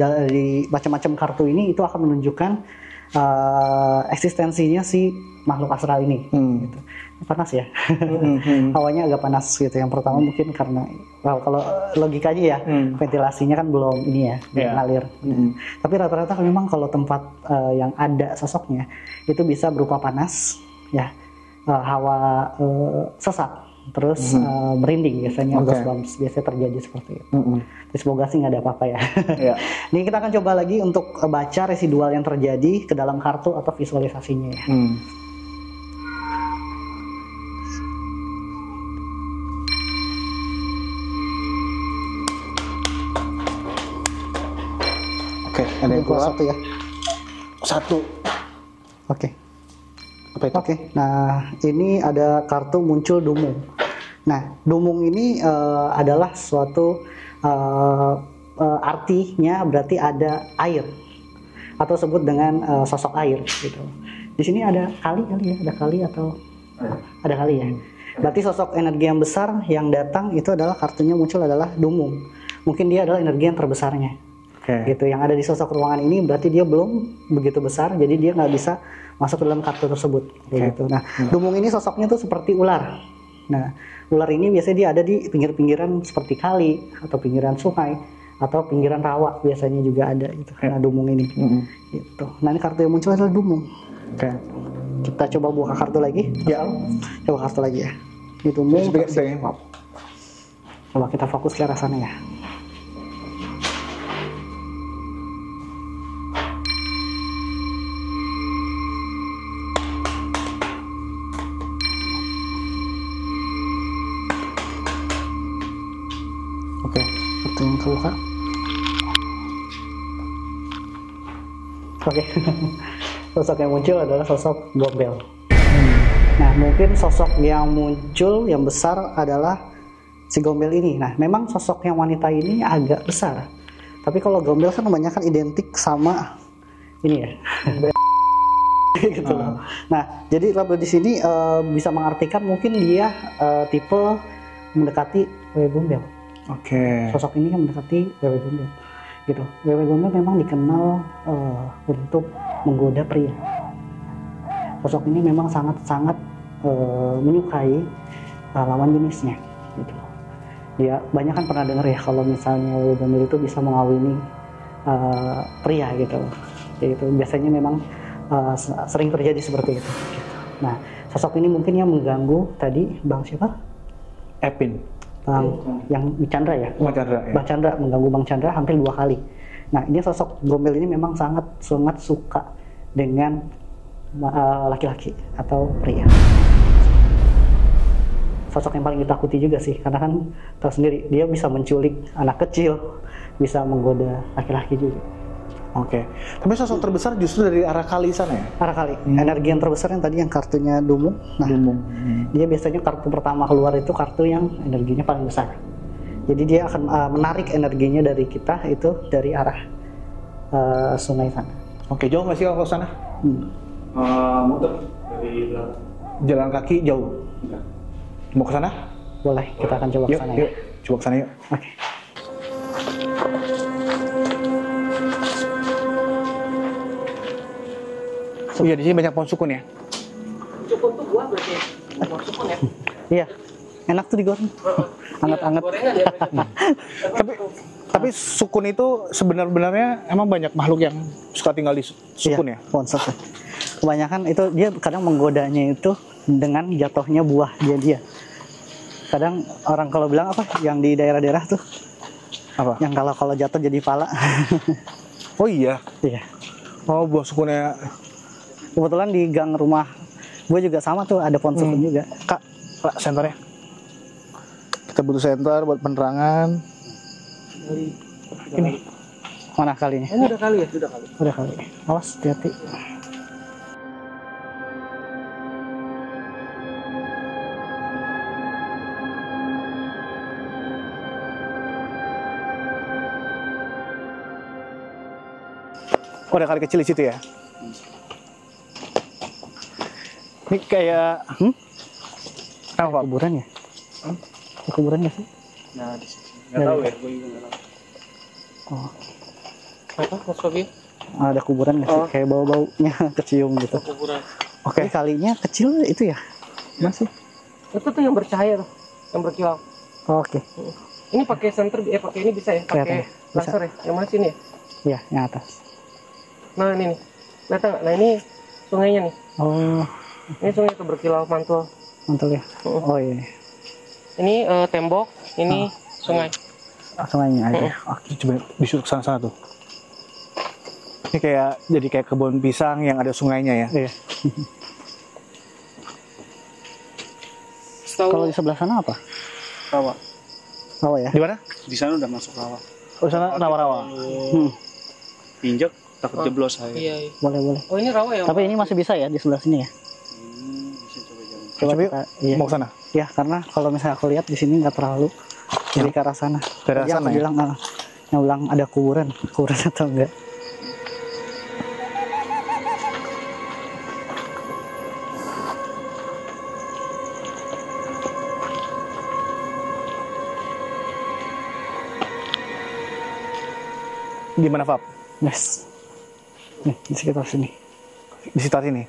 macam-macam kartu ini itu akan menunjukkan eksistensinya si makhluk astral ini. Gitu. Panas ya, hawanya agak panas gitu. Yang pertama mungkin karena kalau logikanya ya ventilasinya kan belum ini ya, belum ngalir. Tapi rata-rata memang kalau tempat yang ada sosoknya itu bisa berupa panas, ya, hawa sesak. Terus merinding biasanya, goosebumps biasanya terjadi seperti itu. Jadi semoga sih nggak ada apa-apa ya. Ini kita akan coba lagi untuk baca residual yang terjadi ke dalam kartu atau visualisasinya ya. Ada yang keluar satu ya. Satu. Apa itu? Nah ini ada kartu muncul dumung. Nah dumung ini adalah suatu artinya berarti ada air atau sebut dengan sosok air gitu. Di sini ada kali ya, ada kali atau ada kali ya. Berarti sosok energi yang besar yang datang itu adalah kartunya muncul adalah dumung. Mungkin dia adalah energi yang terbesarnya. Gitu. Yang ada di sosok ruangan ini berarti dia belum begitu besar, jadi dia nggak bisa masuk ke dalam kartu tersebut. Gitu. Nah, dumung ini sosoknya tuh seperti ular. Nah, ular ini biasanya dia ada di pinggir-pinggiran seperti kali atau pinggiran sungai atau pinggiran rawa biasanya juga ada gitu. Nah, dumung ini. Gitu. Nah, ini kartu yang muncul adalah dumung. Kita coba buka kartu lagi. Ya, coba kartu lagi ya. Ini dumung. Coba kita fokus ke arah sana ya. Yang terbuka. Sosok yang muncul adalah sosok gombel. Nah, mungkin sosok yang muncul yang besar adalah si gombel ini. Nah, memang sosok yang wanita ini agak besar. Tapi kalau gombel kan kebanyakan identik sama ini ya. Gitu loh. Nah, jadi label di sini bisa mengartikan mungkin dia tipe mendekati gombel. Sosok ini yang mendekati Wewe Gombel gitu. Wewe Gombel memang dikenal untuk menggoda pria. Sosok ini memang sangat-sangat menyukai lawan jenisnya gitu. Dia banyak kan pernah dengar ya kalau misalnya Wewe Gombel itu bisa mengawini pria gitu. Gitu. Biasanya memang sering terjadi seperti itu. Nah, sosok ini mungkin yang mengganggu tadi Bang siapa? Epin. Yang Chandra ya? Bang Chandra, ya. Bang Chandra, mengganggu Bang Chandra hampir 2 kali. Nah, ini sosok Gombel ini memang sangat suka dengan laki-laki atau pria. Sosok yang paling ditakuti juga sih, karena kan tahu sendiri dia bisa menculik anak kecil, bisa menggoda laki-laki juga. Tapi sosok terbesar justru dari arah kali sana ya? Arah kali. Energi yang terbesar yang tadi yang kartunya Dumung. Nah, dia biasanya kartu pertama keluar itu kartu yang energinya paling besar. Jadi dia akan menarik energinya dari kita itu dari arah sungai sana. Jauh nggak sih kalau ke sana? Muter dari belakang. Jalan kaki jauh? Enggak. Mau ke sana? Boleh, kita akan coba ke sana ya. Coba ke sana yuk. Oke. Iya, di sini banyak pohon sukun ya? Sukun tuh buah berarti. Pohon sukun ya. Iya. Enak tuh digoreng. Hangat-hangat. Gorengan ya. Tapi sukun itu sebenarnya emang banyak makhluk yang suka tinggal di sukun ya? Pohon sukun. Kebanyakan itu dia kadang menggodanya itu dengan jatuhnya buah dia. Kadang orang kalau bilang apa yang di daerah-daerah tuh Apa? yang kalau jatuh jadi pala. Oh iya? Iya. Oh, buah sukunnya. Kebetulan di gang rumah gue juga sama tuh ada pohon sukun juga. Kak, senternya. Kita butuh senter buat penerangan. Ini mana kalinya? Ini udah kali ya, sudah kali. Udah kali. Awas, hati-hati. Oh, ada kali kecil di situ ya? Ini kayak apa, Pak? Kuburan ya? Kuburan nggak sih? Nah, di sini. Nggak tahu ya, gue juga nggak tahu. Oh, Apa Mas Fabi? ada kuburan nggak sih? Oh. Kayak bau-baunya kecium gitu. Kuburan. Oke. Kalinya kecil itu ya? Masih? Itu tuh yang bercahaya tuh, yang berkilau. Oh, oke. Ini pakai senter, pakai ini bisa ya? Kelihatan Pakai ya? laser ya? Yang mana sini ya? Iya, yang atas. Nah ini nih, kelihatan nggak? Nah ini sungainya nih. Oh, Ini sungai tuh berkilau mantul. mantul ya? Oh iya. Ini tembok, ini sungai. Sungainya aja. Oke, coba disuruh ke sana tuh. Ini jadi kayak kebun pisang yang ada sungainya ya? Iya. Kalau di sebelah sana apa? Rawa. Rawa ya? Di mana? Di sana udah masuk rawa. Oh, di sana rawa-rawa. Injek takut jeblos saya. Iya. Boleh. Oh ini rawa ya? Tapi ini masih bisa ya di sebelah sini ya? Bisa coba jalan. Coba Coba yuk, kita, iya. mau ke sana? Ya, karena kalau misalnya aku lihat di sini nggak terlalu jadi ke arah sana. Ke arah Jadi sana aku ya? bilang ada kuburan atau enggak? Di mana, Fab? Yes. Nih, di sekitar sini. Di sekitar sini?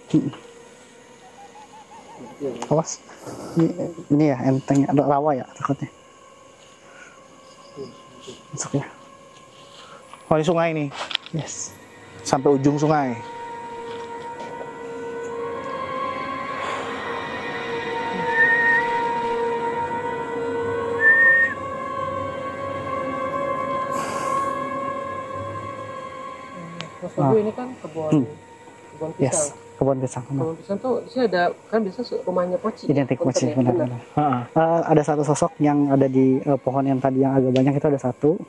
Awas. Ini ya enteng ada rawa ya takutnya. Masuk ya. Oh, ini sungai nih. Yes. Sampai ujung sungai. Mas Fabi ini kan kebun pisang. Yes. Kebun pisang. Kebun pisang tuh di sini ada kan biasa rumahnya Poci. Identik Poci, Benar. benar. Ada satu sosok yang ada di pohon yang tadi yang agak banyak itu ada satu.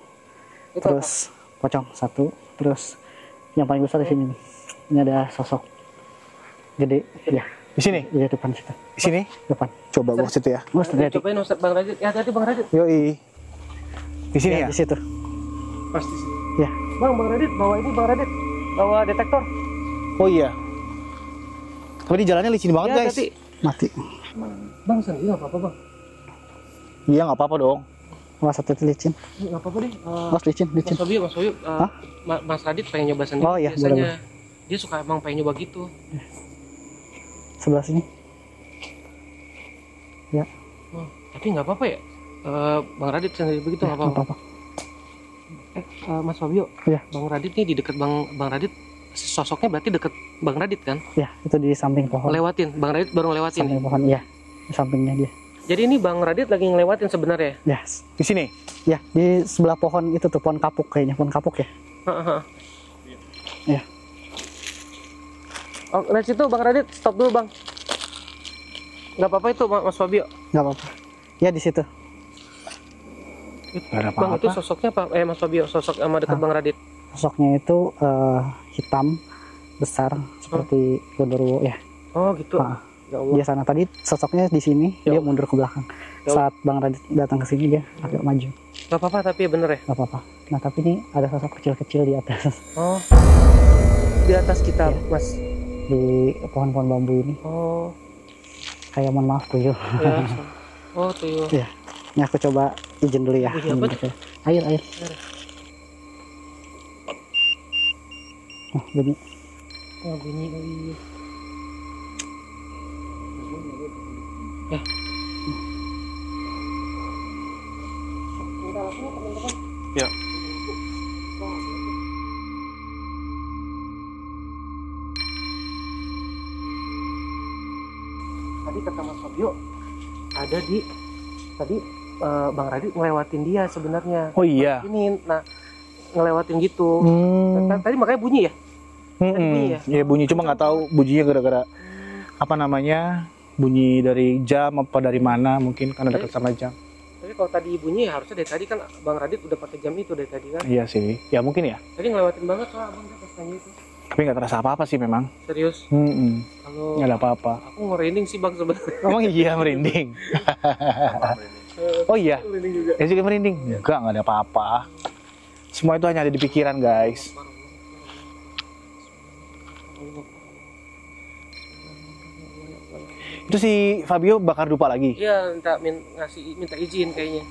Itu Terus pocong satu. Terus yang paling besar di sini nih. Ini ada sosok gede ya Di sini? di depan situ. Di sini? Depan. Coba gua ke situ ya. Mas apa? terjadi. Cobain Ustaz Bang Radit. Ya hati-hati Bang Radit. Yoi. Di sini ya? Di situ. Pasti sih. Ya. Bang Radit bawa ini Bang Radit. Bawa detektor. Oh iya. Tapi di jalannya licin banget, Ya, guys. hati. Mati. Bang sendiri nggak apa-apa Bang. Iya, nggak apa-apa dong. Mas satu licin. Nggak apa-apa deh. Mas licin. Mas Fabio, Hah? Mas Radit pengen nyoba sendiri. Oh, iya, biasanya dia suka emang pengen nyoba gitu. Sebelah sini. Ya. Oh, tapi nggak apa-apa ya. Bang Radit sendiri begitu nggak apa-apa. Mas Fabio, ya. Bang Radit nih di dekat Bang Radit, sosoknya berarti deket Bang Radit kan? Ya, itu di samping pohon. Lewatin, Bang Radit baru ngelewatin. Samping pohon, ya, di sampingnya dia. Jadi ini Bang Radit lagi ngelewatin sebenarnya? Ya, Di sini? ya, di sebelah pohon itu tuh, pohon kapuk kayaknya, pohon kapuk ya. Ya. Oh, dari situ Bang Radit, stop dulu Bang. Nggak apa-apa itu Mas Fabio? Nggak apa-apa. Ya di situ. Gak ada Bang apa-apa. itu sosoknya apa? Mas Fabio, sosok sama dekat Bang Radit. Sosoknya itu hitam, besar, seperti genderuwo ya. Oh gitu. Ya Allah. Dia sana tadi sosoknya di sini, dia mundur ke belakang. Saat Bang Radit datang ke sini dia agak maju. Gak apa-apa tapi ya bener ya? Gak apa-apa. Nah tapi ini ada sosok kecil-kecil di atas. Oh, di atas kita Mas. Di pohon-pohon bambu ini. Oh, Kayak mohon maaf tuyul. ya. Oh tuyul. Iya. Ini aku coba izin dulu ya. Bunyi apa tuh? Air. Oh, bunyi. Oh bunyi. Ya. Ya. Tadi kata Mas Fabio ada di tadi Bang Radit ngelewatin dia sebenarnya. Oh iya. Ini ngelewatin gitu. Tadi makanya bunyi ya? Bunyi ya? Ya bunyi, cuma nggak tahu bunyinya gara-gara apa namanya, bunyi dari jam apa dari mana, mungkin karena dekat sama jam. Tapi kalau tadi bunyi harusnya dari tadi kan Bang Radit udah pakai jam itu dari tadi kan? Iya sih, ya mungkin ya. Tadi ngelewatin banget soalnya Abang pas tanya itu. Tapi nggak terasa apa-apa sih memang. Serius? Kalau Nggak ada apa-apa. aku merinding sih Bang sebenarnya. Emang iya merinding. Oh iya, Merinding juga. ya juga merinding. Enggak ada apa-apa. Semua itu hanya ada di pikiran guys. Itu si Fabio bakar dupa lagi. Iya, minta izin kayaknya.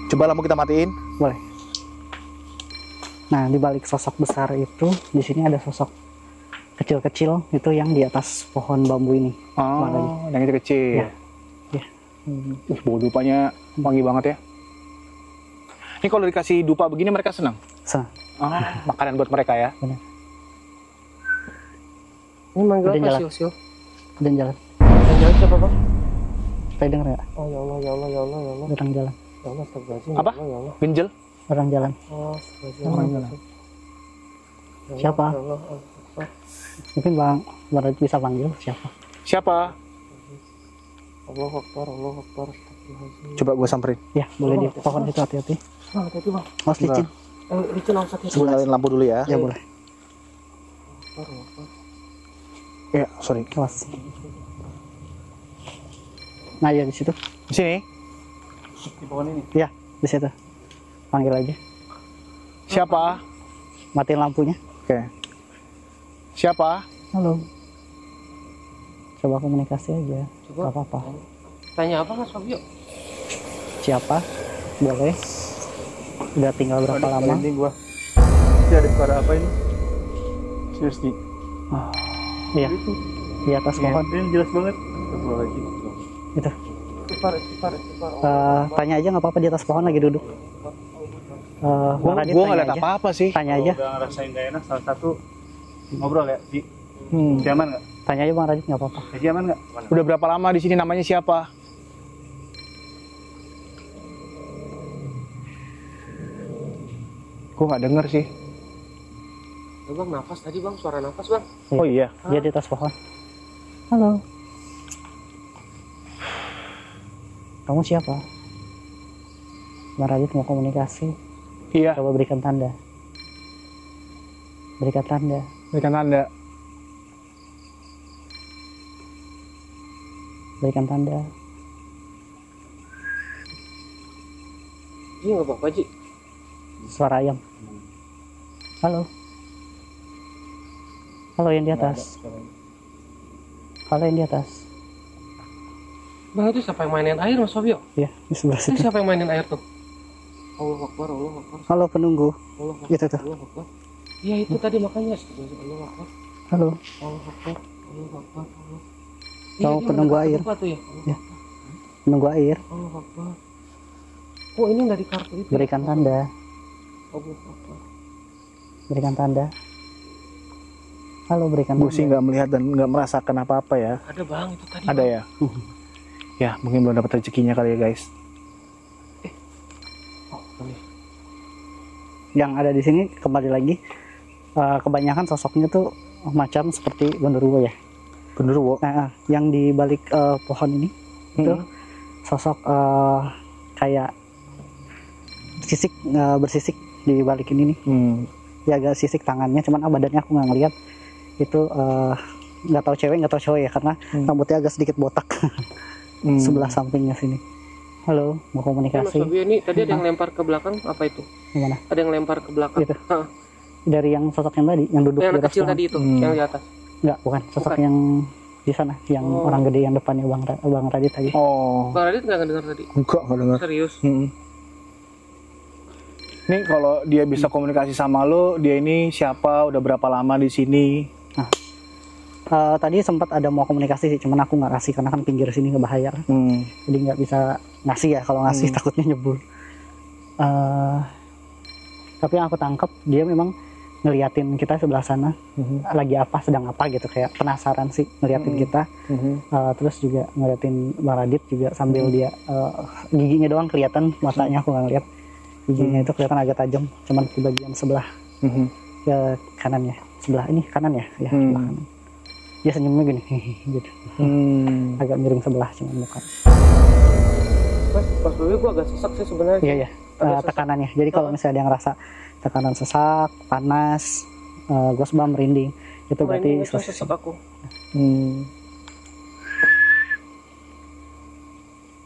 Coba lampu kita matiin. Boleh. Nah, di balik sosok besar itu, di sini ada sosok kecil-kecil itu yang di atas pohon bambu ini. Oh, yang itu kecil. Ya. Ya. Bau dupanya wangi banget ya. Ini kalau dikasih dupa begini mereka senang? Senang. Oh, makanan buat mereka ya. Benar. Ini manggil Udah apa jalan. sih? Dan jalan. Yang jalan siapa Bang? Supaya denger ya? Oh ya Allah, ya Allah, ya Allah, ya Allah. Orang jalan. Ya Allah, astagfirullahaladzim. Apa? Ya Allah, ya Allah. Genjel? Orang jalan. Oh, astagfirullahaladzim. Orang jalan. Ya Allah, Siapa? ya Allah, Akbar. Mungkin Bang Radit bisa panggil siapa? Siapa? Allah Akbar, Allah Akbar. Astagfirullahaladzim. Coba gue samperin. Ya, boleh di pohon itu hati-hati. Bang, hati-hati Bang. Mas licin. Licin Ustaz ya. Gue nyalain lampu dulu ya. Ya boleh. Akbar, Akbar. Ya, sorry. Awas. Nah, ya di situ. Di sini. Di pohon ini. Ya, di situ. Panggil aja. Siapa? Matiin lampunya. Oke. Siapa? Halo. Coba komunikasi aja. Coba. Gak apa-apa. Tanya apa Mas Fabio? Siapa? Boleh. Udah tinggal berapa lama? Merinding gua. Ini ada suara apa ini? Serius nih. Iya. Di atas pohon. Ini jelas banget. Astagfirullahaladzim. Itu. Istighfar. Tanya aja nggak apa-apa, di atas pohon lagi duduk. Gue Bang Radit nggak tanya lihat aja. apa-apa sih. Tanya aja. Udah ngerasain gak enak, salah satu ngobrol ya. Di Hmm. aman nggak? Tanya aja Bang Radit nggak apa-apa. Di aman nggak? Udah berapa lama di sini, namanya siapa? Gue nggak denger sih. Ya Bang, nafas tadi Bang, suara nafas Bang. Oh iya. Dia di atas pohon. Halo. Kamu siapa? Bang Radit mau komunikasi. Iya. Coba berikan tanda. Berikan tanda. Berikan tanda. Berikan tanda. Iya nggak apa-apa Ji. Suara ayam. Halo. Halo yang di atas. Kepala yang di atas. Bang, itu siapa yang mainin air Mas Fabio? Iya, di sebelah Itu situ. siapa yang mainin air tuh? Allah Akbar, Allah Akbar. Halo penunggu. Allah Akbar. Gitu tuh. Allah Akbar. Iya itu tadi makanya. Allah Akbar. Halo. Allah Akbar. Allah Akbar. Allah. Tahu dia penunggu mendekati air. gempa tuh ya. Ya. Penunggu air. Allah Akbar. Oh ini nggak di kartu itu. Berikan tanda. Allah Akbar. Berikan tanda. Halo, berikan Gue tanda. sih nggak melihat dan nggak merasakan apa-apa ya. Ada bang itu tadi. Ada Bang. ya? Ya mungkin belum dapat rezekinya kali ya guys. Oh ini. Yang ada di sini kembali lagi, kebanyakan sosoknya tuh macam seperti genderuwo ya. Genderuwo. Nah, yang di balik pohon ini itu sosok kayak bersisik di balik ini nih. Ya agak sisik tangannya, cuman badannya aku nggak ngeliat. Itu nggak tahu cewek nggak tahu cowok ya, karena rambutnya agak sedikit botak sebelah sampingnya sini. Halo, mau Mas komunikasi? Fabio ini tadi ada yang lempar ke belakang apa itu? Gimana? Ada yang lempar ke belakang. Gitu. Hah. Dari yang sosok yang tadi, yang duduk Yang di atas kecil pohon. tadi itu, yang di atas. Enggak, bukan. Sosok Bukan. yang di sana, yang Oh. orang gede yang depannya Bang Radit tadi. Oh, Bang Radit nggak dengar tadi? enggak dengar. Serius? Nih kalau dia bisa komunikasi sama lo, dia ini siapa? Udah berapa lama di sini? Tadi sempat ada mau komunikasi sih, cuman aku nggak kasih karena kan pinggir sini ngebahaya. Jadi nggak bisa ngasih ya, kalau ngasih takutnya nyebur. Tapi yang aku tangkap dia memang ngeliatin kita sebelah sana lagi apa, sedang apa gitu, kayak penasaran sih ngeliatin kita. Terus juga ngeliatin Bang Radit juga sambil dia giginya doang kelihatan, matanya aku nggak ngeliat. Giginya itu kelihatan agak tajam, cuman di bagian sebelah ke kanannya, sebelah ini kanan ya, sebelah kanan. Dia senyumnya gini, gitu. Agak miring sebelah cuman bukan. Mas Fabio gua agak sesak sih sebenarnya. Iya ya, tekanannya. Jadi kalau misalnya dia ngerasa tekanan sesak, panas, gosbam, merinding, itu berarti Ini sesak aku.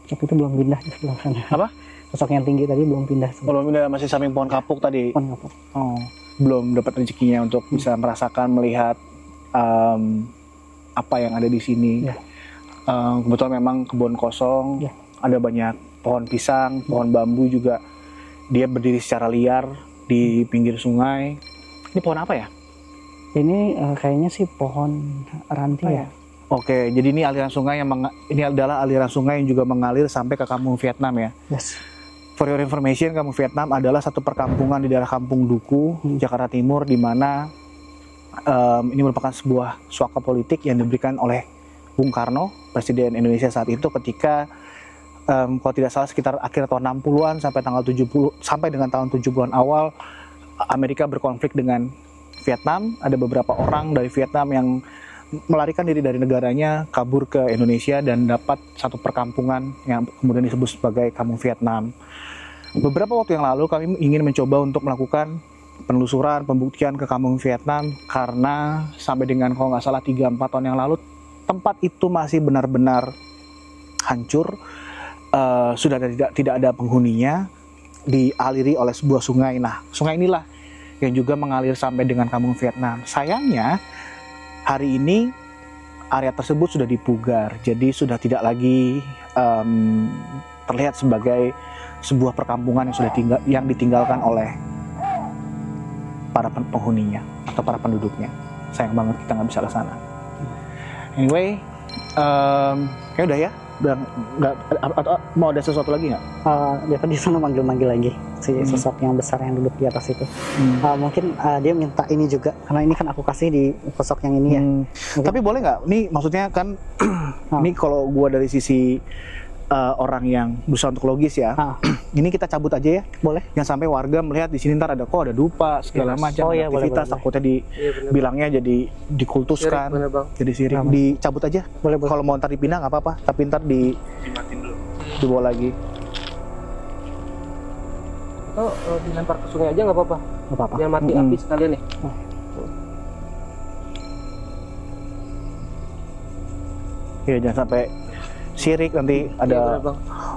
sosok itu belum pindah di sebelah sana. Apa? Sosok yang tinggi tadi belum pindah. Belum pindah, masih samping pohon kapuk tadi. Pohon kapuk. Oh, belum dapat rezekinya untuk bisa merasakan, melihat apa yang ada di sini. Ya. Kebetulan memang kebun kosong, Ya. ada banyak pohon pisang, pohon bambu juga. Dia berdiri secara liar di pinggir sungai. Ini pohon apa ya? Ini kayaknya sih pohon ranti ya. Oke, jadi ini aliran sungai yang ini adalah aliran sungai yang juga mengalir sampai ke Kampung Vietnam ya. Yes. For your information, Kampung Vietnam adalah satu perkampungan di daerah Kampung Duku, Jakarta Timur, di mana ini merupakan sebuah suaka politik yang diberikan oleh Bung Karno, Presiden Indonesia saat itu, ketika kalau tidak salah sekitar akhir tahun 60-an sampai tanggal 70 sampai dengan tahun 70-an awal, Amerika berkonflik dengan Vietnam. Ada beberapa orang dari Vietnam yang melarikan diri dari negaranya, kabur ke Indonesia dan dapat satu perkampungan yang kemudian disebut sebagai Kampung Vietnam. Beberapa waktu yang lalu kami ingin mencoba untuk melakukan penelusuran, pembuktian ke Kampung Vietnam, karena sampai dengan kalau nggak salah 3-4 tahun yang lalu tempat itu masih benar-benar hancur, sudah tidak ada penghuninya, dialiri oleh sebuah sungai. Nah, sungai inilah yang juga mengalir sampai dengan Kampung Vietnam. Sayangnya hari ini area tersebut sudah dipugar, jadi sudah tidak lagi terlihat sebagai sebuah perkampungan yang sudah ditinggalkan oleh para penghuninya atau para penduduknya. Sayang banget kita nggak bisa ke sana. Anyway, kayak udah ya. Udah nggak, atau mau ada sesuatu lagi nggak? Dia tadi sana manggil-manggil lagi si sosok yang besar yang duduk di atas itu. Mungkin dia minta ini juga, karena ini kan aku kasih di sosok yang ini ya. Tapi boleh nggak? Nih maksudnya kan, ini kalau gua dari sisi orang yang berusaha untuk logis ya, ini kita cabut aja ya, boleh? Yang sampai warga melihat di sini ntar ada ada dupa segala macam aktivitas, takutnya dibilangnya jadi dikultuskan, jadi sirik. Dicabut aja. Boleh. Kalau mau ntar dipindah nggak apa-apa, tapi ntar dimatiin dulu, dibawa lagi. Atau dilempar ke sungai aja nggak apa-apa? Nggak apa-apa. Biar mati api sekalian nih. Ya jangan sampai sirik, nanti ada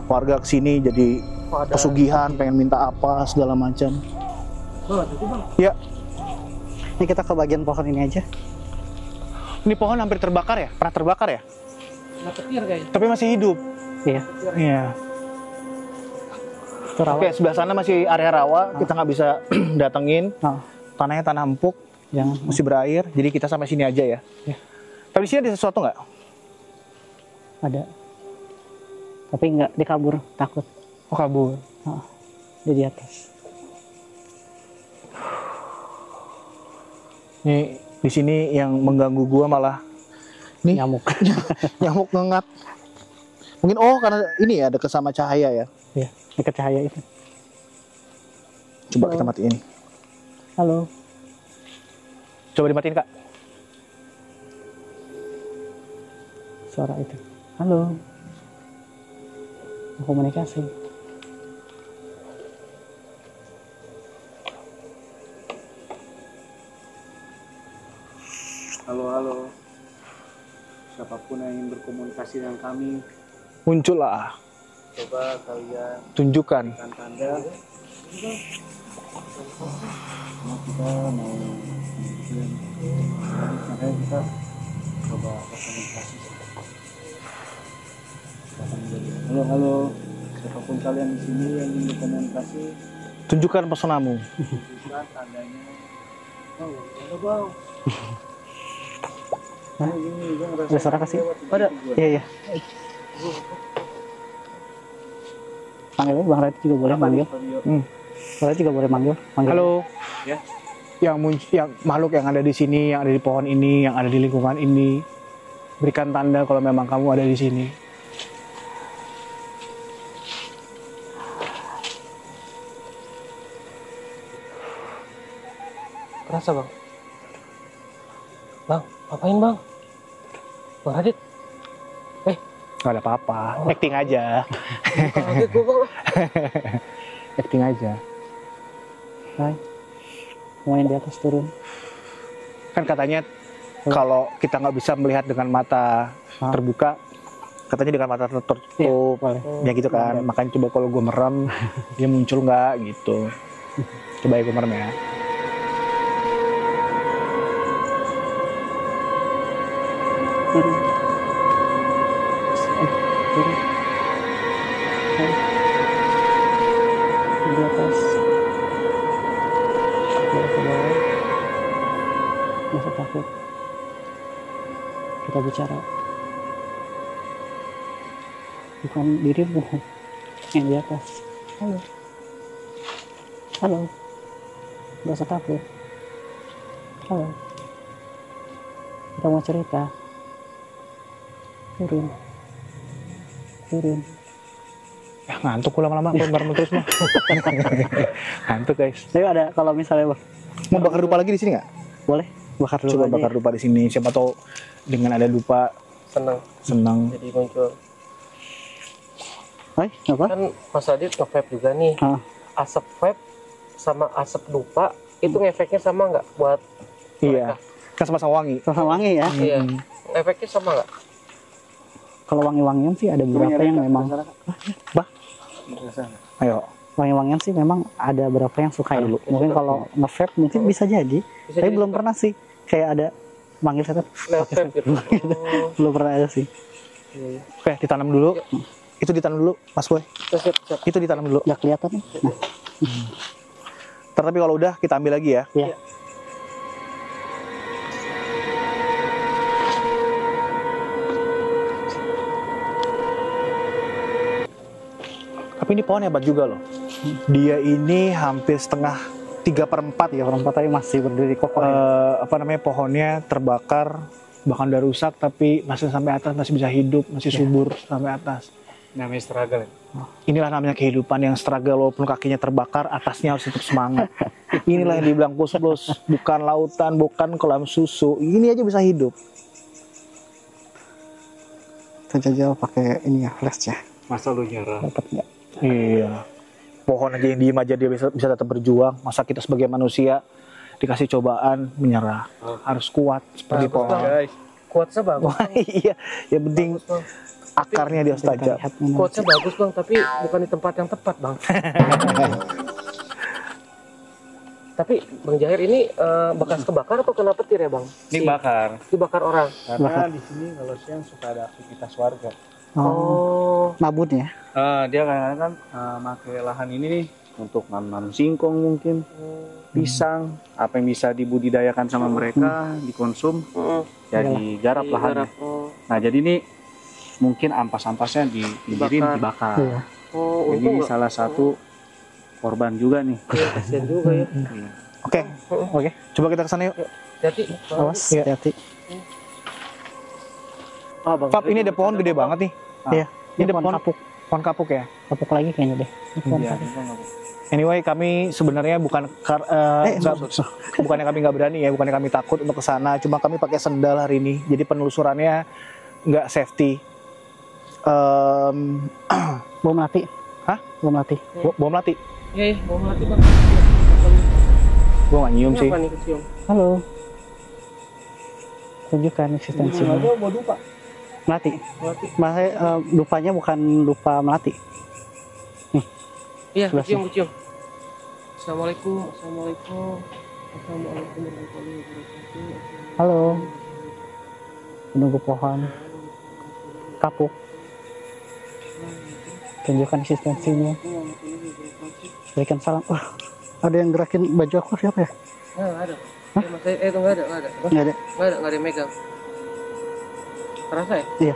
warga kesini jadi pesugihan, pengen minta apa segala macam. Bang, itu bang. Ya. Ini kita ke bagian pohon ini aja. Ini pohon hampir terbakar ya? Pernah terbakar ya? Nah, petir kayaknya. Tapi masih hidup. Iya. Iya. Itu rawa. Oke, sebelah sana masih area rawa, kita nggak bisa datengin. Oh, Tanahnya tanah empuk, jangan. masih berair. Jadi kita sampai sini aja ya. Ya. Tapi di sini ada sesuatu nggak? Ada. Tapi nggak, dia kabur, takut. Oh, kabur. Oh, dia di atas. Nih di sini yang mengganggu gua malah nih Nyamuk. nyamuk ngengat. Mungkin karena ini ya dekat sama cahaya ya. Iya, dekat cahaya itu. Coba kita matiin. Halo. Coba dimatiin, Kak. Suara itu. Halo. Mau komunikasi. Halo. Siapapun yang ingin berkomunikasi dengan kami, Muncullah. coba kalian Tunjukkan. berikan tanda. Kita mau mungkin makanya kita coba berkomunikasi. Halo. Siapapun kalian di sini yang ingin berkomunikasi, Tunjukkan pesonamu. tunjukkan tandanya. Halo bang. Hah? Ini gue ngerasa Ada suara kasih? ada. Iya. Panggil Bang Radit juga boleh manggil. Bang Radit juga boleh manggil. Halo. Ya. Yang makhluk yang ada di sini, yang ada di pohon ini, yang ada di lingkungan ini, berikan tanda kalau memang kamu ada di sini. Kerasa bang. Bang, apain bang? Bang Radit. Gak ada apa-apa, acting aja. Kaget gua bang. Acting aja. Hai. Semuanya di atas turun. Kan katanya kalau kita nggak bisa melihat dengan mata terbuka, katanya dengan mata tertutup. Boleh. Ya gitu kan. Makanya coba kalau gue merem, dia muncul nggak gitu. Coba ya gue merem ya. Turun. Turun. Hai. Di atas. Ke bawah. Nggak usah takut. Kita bicara. Bukan dirimu yang di atas. Halo. Halo. Nggak usah takut. Halo. Kita mau cerita. Turun. Ya ngantuk gue lama-lama kalau merem terus mah. Ngantuk guys. Tapi ada kalau misalnya Mau bakar dupa lagi di sini nggak? boleh bakar dulu Coba aja bakar ya. dupa di sini. Siapa tahu dengan ada dupa senang. Jadi muncul. Hai, apa? Kan Mas Radit nge-vape juga nih. Ah. Asap vape sama asap dupa itu ngefeknya sama nggak buat Iya. Kan sama-sama wangi. Sama wangi ya. Iya. Efeknya sama nggak? Kalau wangi-wangian sih ada beberapa yang memang Ayo. wangi-wangian sih memang ada beberapa yang suka ya. Mungkin kalau nge-vape mungkin bisa jadi. Bisa Tapi jadi belum suka. pernah sih kayak ada manggil setan. Lewat vape gitu. Oh, Belum pernah ada sih. iya. Oke, ditanam dulu. Itu ditanam dulu, Mas Boy. Siap. Itu ditanam dulu. Nggak kelihatan nih. Nah, Ntar tapi kalau udah kita ambil lagi ya. ya. Tapi ini pohon hebat juga loh. Dia ini hampir setengah 3/4 ya. 3/4 tapi masih berdiri kokoh. Ya. Apa namanya, pohonnya terbakar, bahkan udah rusak tapi masih sampai atas, masih bisa hidup, masih subur sampai atas. Namanya struggle. Inilah namanya kehidupan yang struggle, walaupun kakinya terbakar, atasnya harus tetap semangat. Inilah yang dibilang Kusbos, bukan lautan, bukan kolam susu. Ini aja bisa hidup. Kita jajal pakai ini ya, flash ya. Masa lu nyerah? Dapat nggak? Iya. Pohon aja yang diem aja dia bisa tetap berjuang. Masa kita sebagai manusia dikasih cobaan menyerah? Harus kuat seperti Bagus, pohon. Bang. Quotesnya bagus. Wah, iya, yang penting akarnya dia harus tajam. Quotesnya bagus bang, tapi bukan di tempat yang tepat bang. Tapi Bang Jahir ini bekas kebakar atau kena petir ya Bang? Ini bakar. Dibakar orang. Karena di sini kalau siang suka ada aktivitas warga. Oh, nabutnya. Dia kadang-kadang kan pakai lahan ini nih untuk nanam singkong mungkin, pisang, apa yang bisa dibudidayakan sama mereka, dikonsum, jadi garap lahannya. Nah jadi ini mungkin ampas-ampasnya digiring dibakar. Iya. Oh, Jadi ini salah satu korban juga nih. kasihan juga ya. Oke. Coba kita kesana yuk. Jadi, Awas, hati-hati. Fab, ini ada pohon gede banget nih. Iya. Ini ada pohon kapuk. Pohon kapuk ya. Kapuk lagi kayaknya deh. Ini pohon Iya, kapuk. Anyway, kami sebenarnya bukannya kami nggak berani ya, bukannya kami takut untuk ke sana. Cuma kami pakai sendal hari ini, jadi penelusurannya nggak safety. Bom mati. Hah? Bom mati. Bom mati? iya, mau mati Bang. Gue nggak nyium sih. Kenapa nih kecium? Halo. Tunjukkan eksistensinya. Mau lupa. Melati. Masa lupanya bukan lupa melati. Iya, Sebelah kecium. Assalamualaikum. Assalamualaikum warahmatullahi wabarakatuh. Halo. Menunggu pohon kapuk. Tunjukkan eksistensinya. Berikan salam. Ada yang gerakin baju aku siapa ya? Nggak ada. Itu nggak ada. Nggak ada. Nggak ada yang megang. Terasa ya? Iya.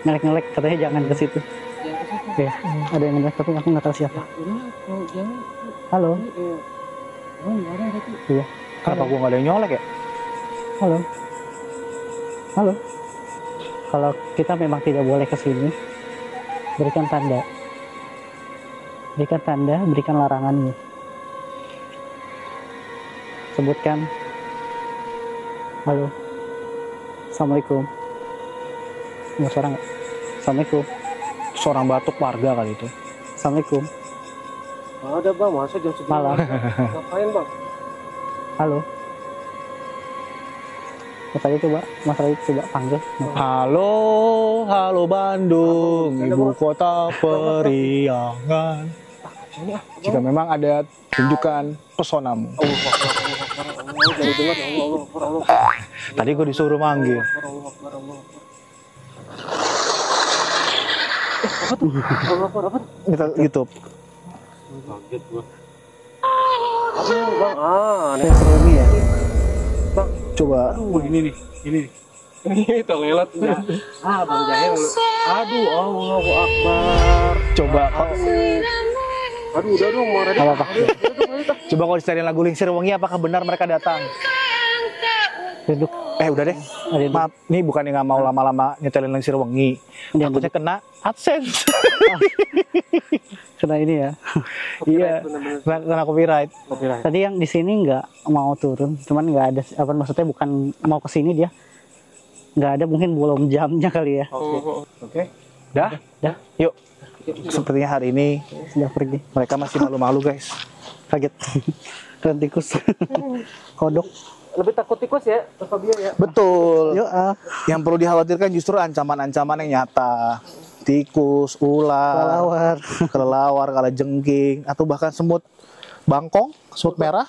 Ngelek-ngelek katanya jangan ke situ. Yang ke situ. Iya. Ada yang ngelek tapi aku nggak tahu siapa. Udah, kalau jangan. Halo. Oh, nggak ada berarti. Iya. Kenapa gue nggak ada yang nyolek ya? Halo. Halo. Kalau kita memang tidak boleh ke sini, berikan tanda. Berikan tanda, berikan larangannya. Sebutkan. Halo. Assalamualaikum. Nggak suara nggak? Assalamualaikum. Seorang batuk warga kali itu. Assalamualaikum. Nggak ada Bang, masa jam segini? Malam. Ngapain Bang? Halo. Mas Rai coba panggil. Halo Bandung, ibu kota periangan. Jika memang ada, tunjukkan pesonamu. Jadi dengar Allah. Tadi gue disuruh manggil. Apa? Kita YouTube. Kaget gua. Aduh Bang, aneh. Ini ya. Coba. Ini nih. Ini toilet. Bang Jahir lu. Aduh, Allahu Akbar. Coba. Aduh, udah dong, mau ready. Apa-apa. Coba kalau disetelin lagu Lingsir Wengi, apakah benar mereka datang? Duduk. Udah deh. Maaf, ini bukannya nggak mau lama-lama nyetelin Lingsir Wengi. Takutnya kena AdSense. Kena ini ya. Iya, kena copyright. Tadi yang di sini nggak mau turun, cuman nggak ada apa maksudnya bukan mau ke sini dia. Nggak ada, mungkin belum jamnya kali ya. Oke. Dah? Yuk. Sepertinya hari ini Sudah pergi. mereka masih malu-malu, guys. Kaget. Dan tikus. Kodok. Lebih takut tikus ya, Fabio ya. Betul. Yuk, Yang perlu dikhawatirkan justru ancaman-ancaman yang nyata. Tikus, ular, kelelawar, kalajengking, atau bahkan semut bangkong, semut merah.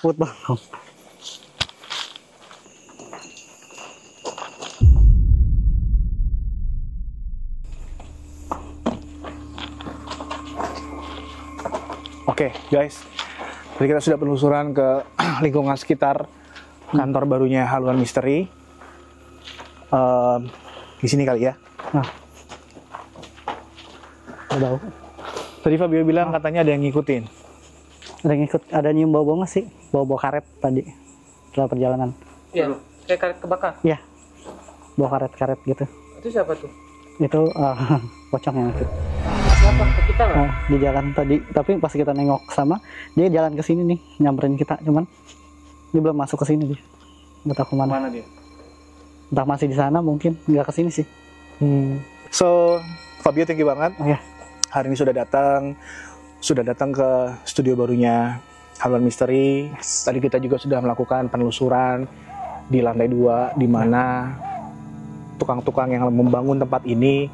Oke, guys. Jadi kita sudah penelusuran ke lingkungan sekitar kantor barunya Haluan Misteri. Di sini kali ya. Bau. Tadi Fabio bilang katanya ada yang ngikutin. Ada yang ikut, ada nyium bau-bau nggak sih? Bau-bau karet tadi setelah perjalanan. Iya, kayak karet kebakar. Iya. Bau karet-karet gitu. Itu siapa tuh? Itu pocong yang ikut. Siapa? Ke kita nggak? Di jalan tadi, tapi pas kita nengok sama dia jalan ke sini nih, nyamperin kita, cuman dia belum masuk ke sini dia. Nggak tahu kemana. Mana dia? Entah masih di sana, mungkin nggak ke sini sih. So, Fabio thank you banget. Oh ya. Hari ini sudah datang ke studio barunya Haluan Misteri. Tadi kita juga sudah melakukan penelusuran di lantai 2, di mana tukang-tukang yang membangun tempat ini,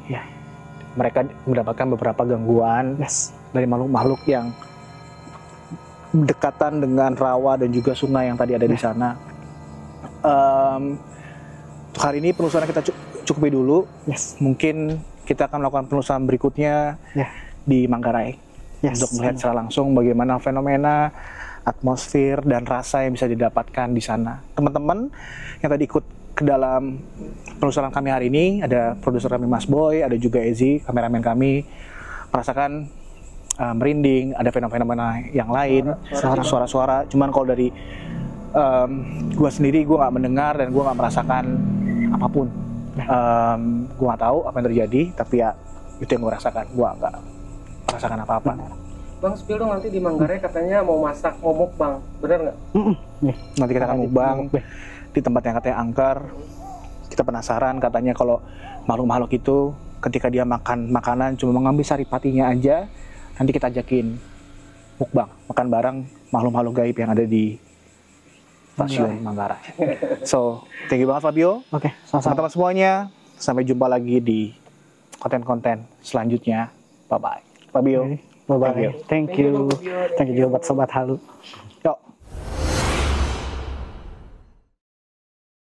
mereka mendapatkan beberapa gangguan dari makhluk-makhluk yang berdekatan dengan rawa dan juga sungai yang tadi ada di sana. Untuk hari ini penelusuran kita cukupi dulu. Yes. Mungkin kita akan melakukan penelusuran berikutnya di Manggarai untuk melihat secara langsung bagaimana fenomena, atmosfer dan rasa yang bisa didapatkan di sana. Teman-teman yang tadi ikut ke dalam penelusuran kami hari ini, ada produser kami Mas Boy, ada juga Ezi, kameramen kami, merasakan merinding, ada fenomena yang lain, suara-suara. Cuman kalau dari gue sendiri, gue nggak mendengar dan gue nggak merasakan apapun. Gue nggak tahu apa yang terjadi, tapi ya itu yang gue rasakan. Gue nggak merasakan apa-apa. Bang, spill dong, nanti di Manggarai katanya mau masak, mau mukbang, bener nggak? Nanti kita akan mukbang di tempat yang katanya angker. Kita penasaran, katanya kalau makhluk-makhluk itu ketika dia makan makanan cuma mengambil saripatinya aja, nanti kita ajakin mukbang, makan bareng makhluk-makhluk gaib yang ada di stasiun Manggarai. So, thank you banget Fabio. Oke, teman-teman semuanya, sampai jumpa lagi di konten-konten selanjutnya. Bye-bye. Fabio. Bye-bye. Thank you juga buat Sobat Halu.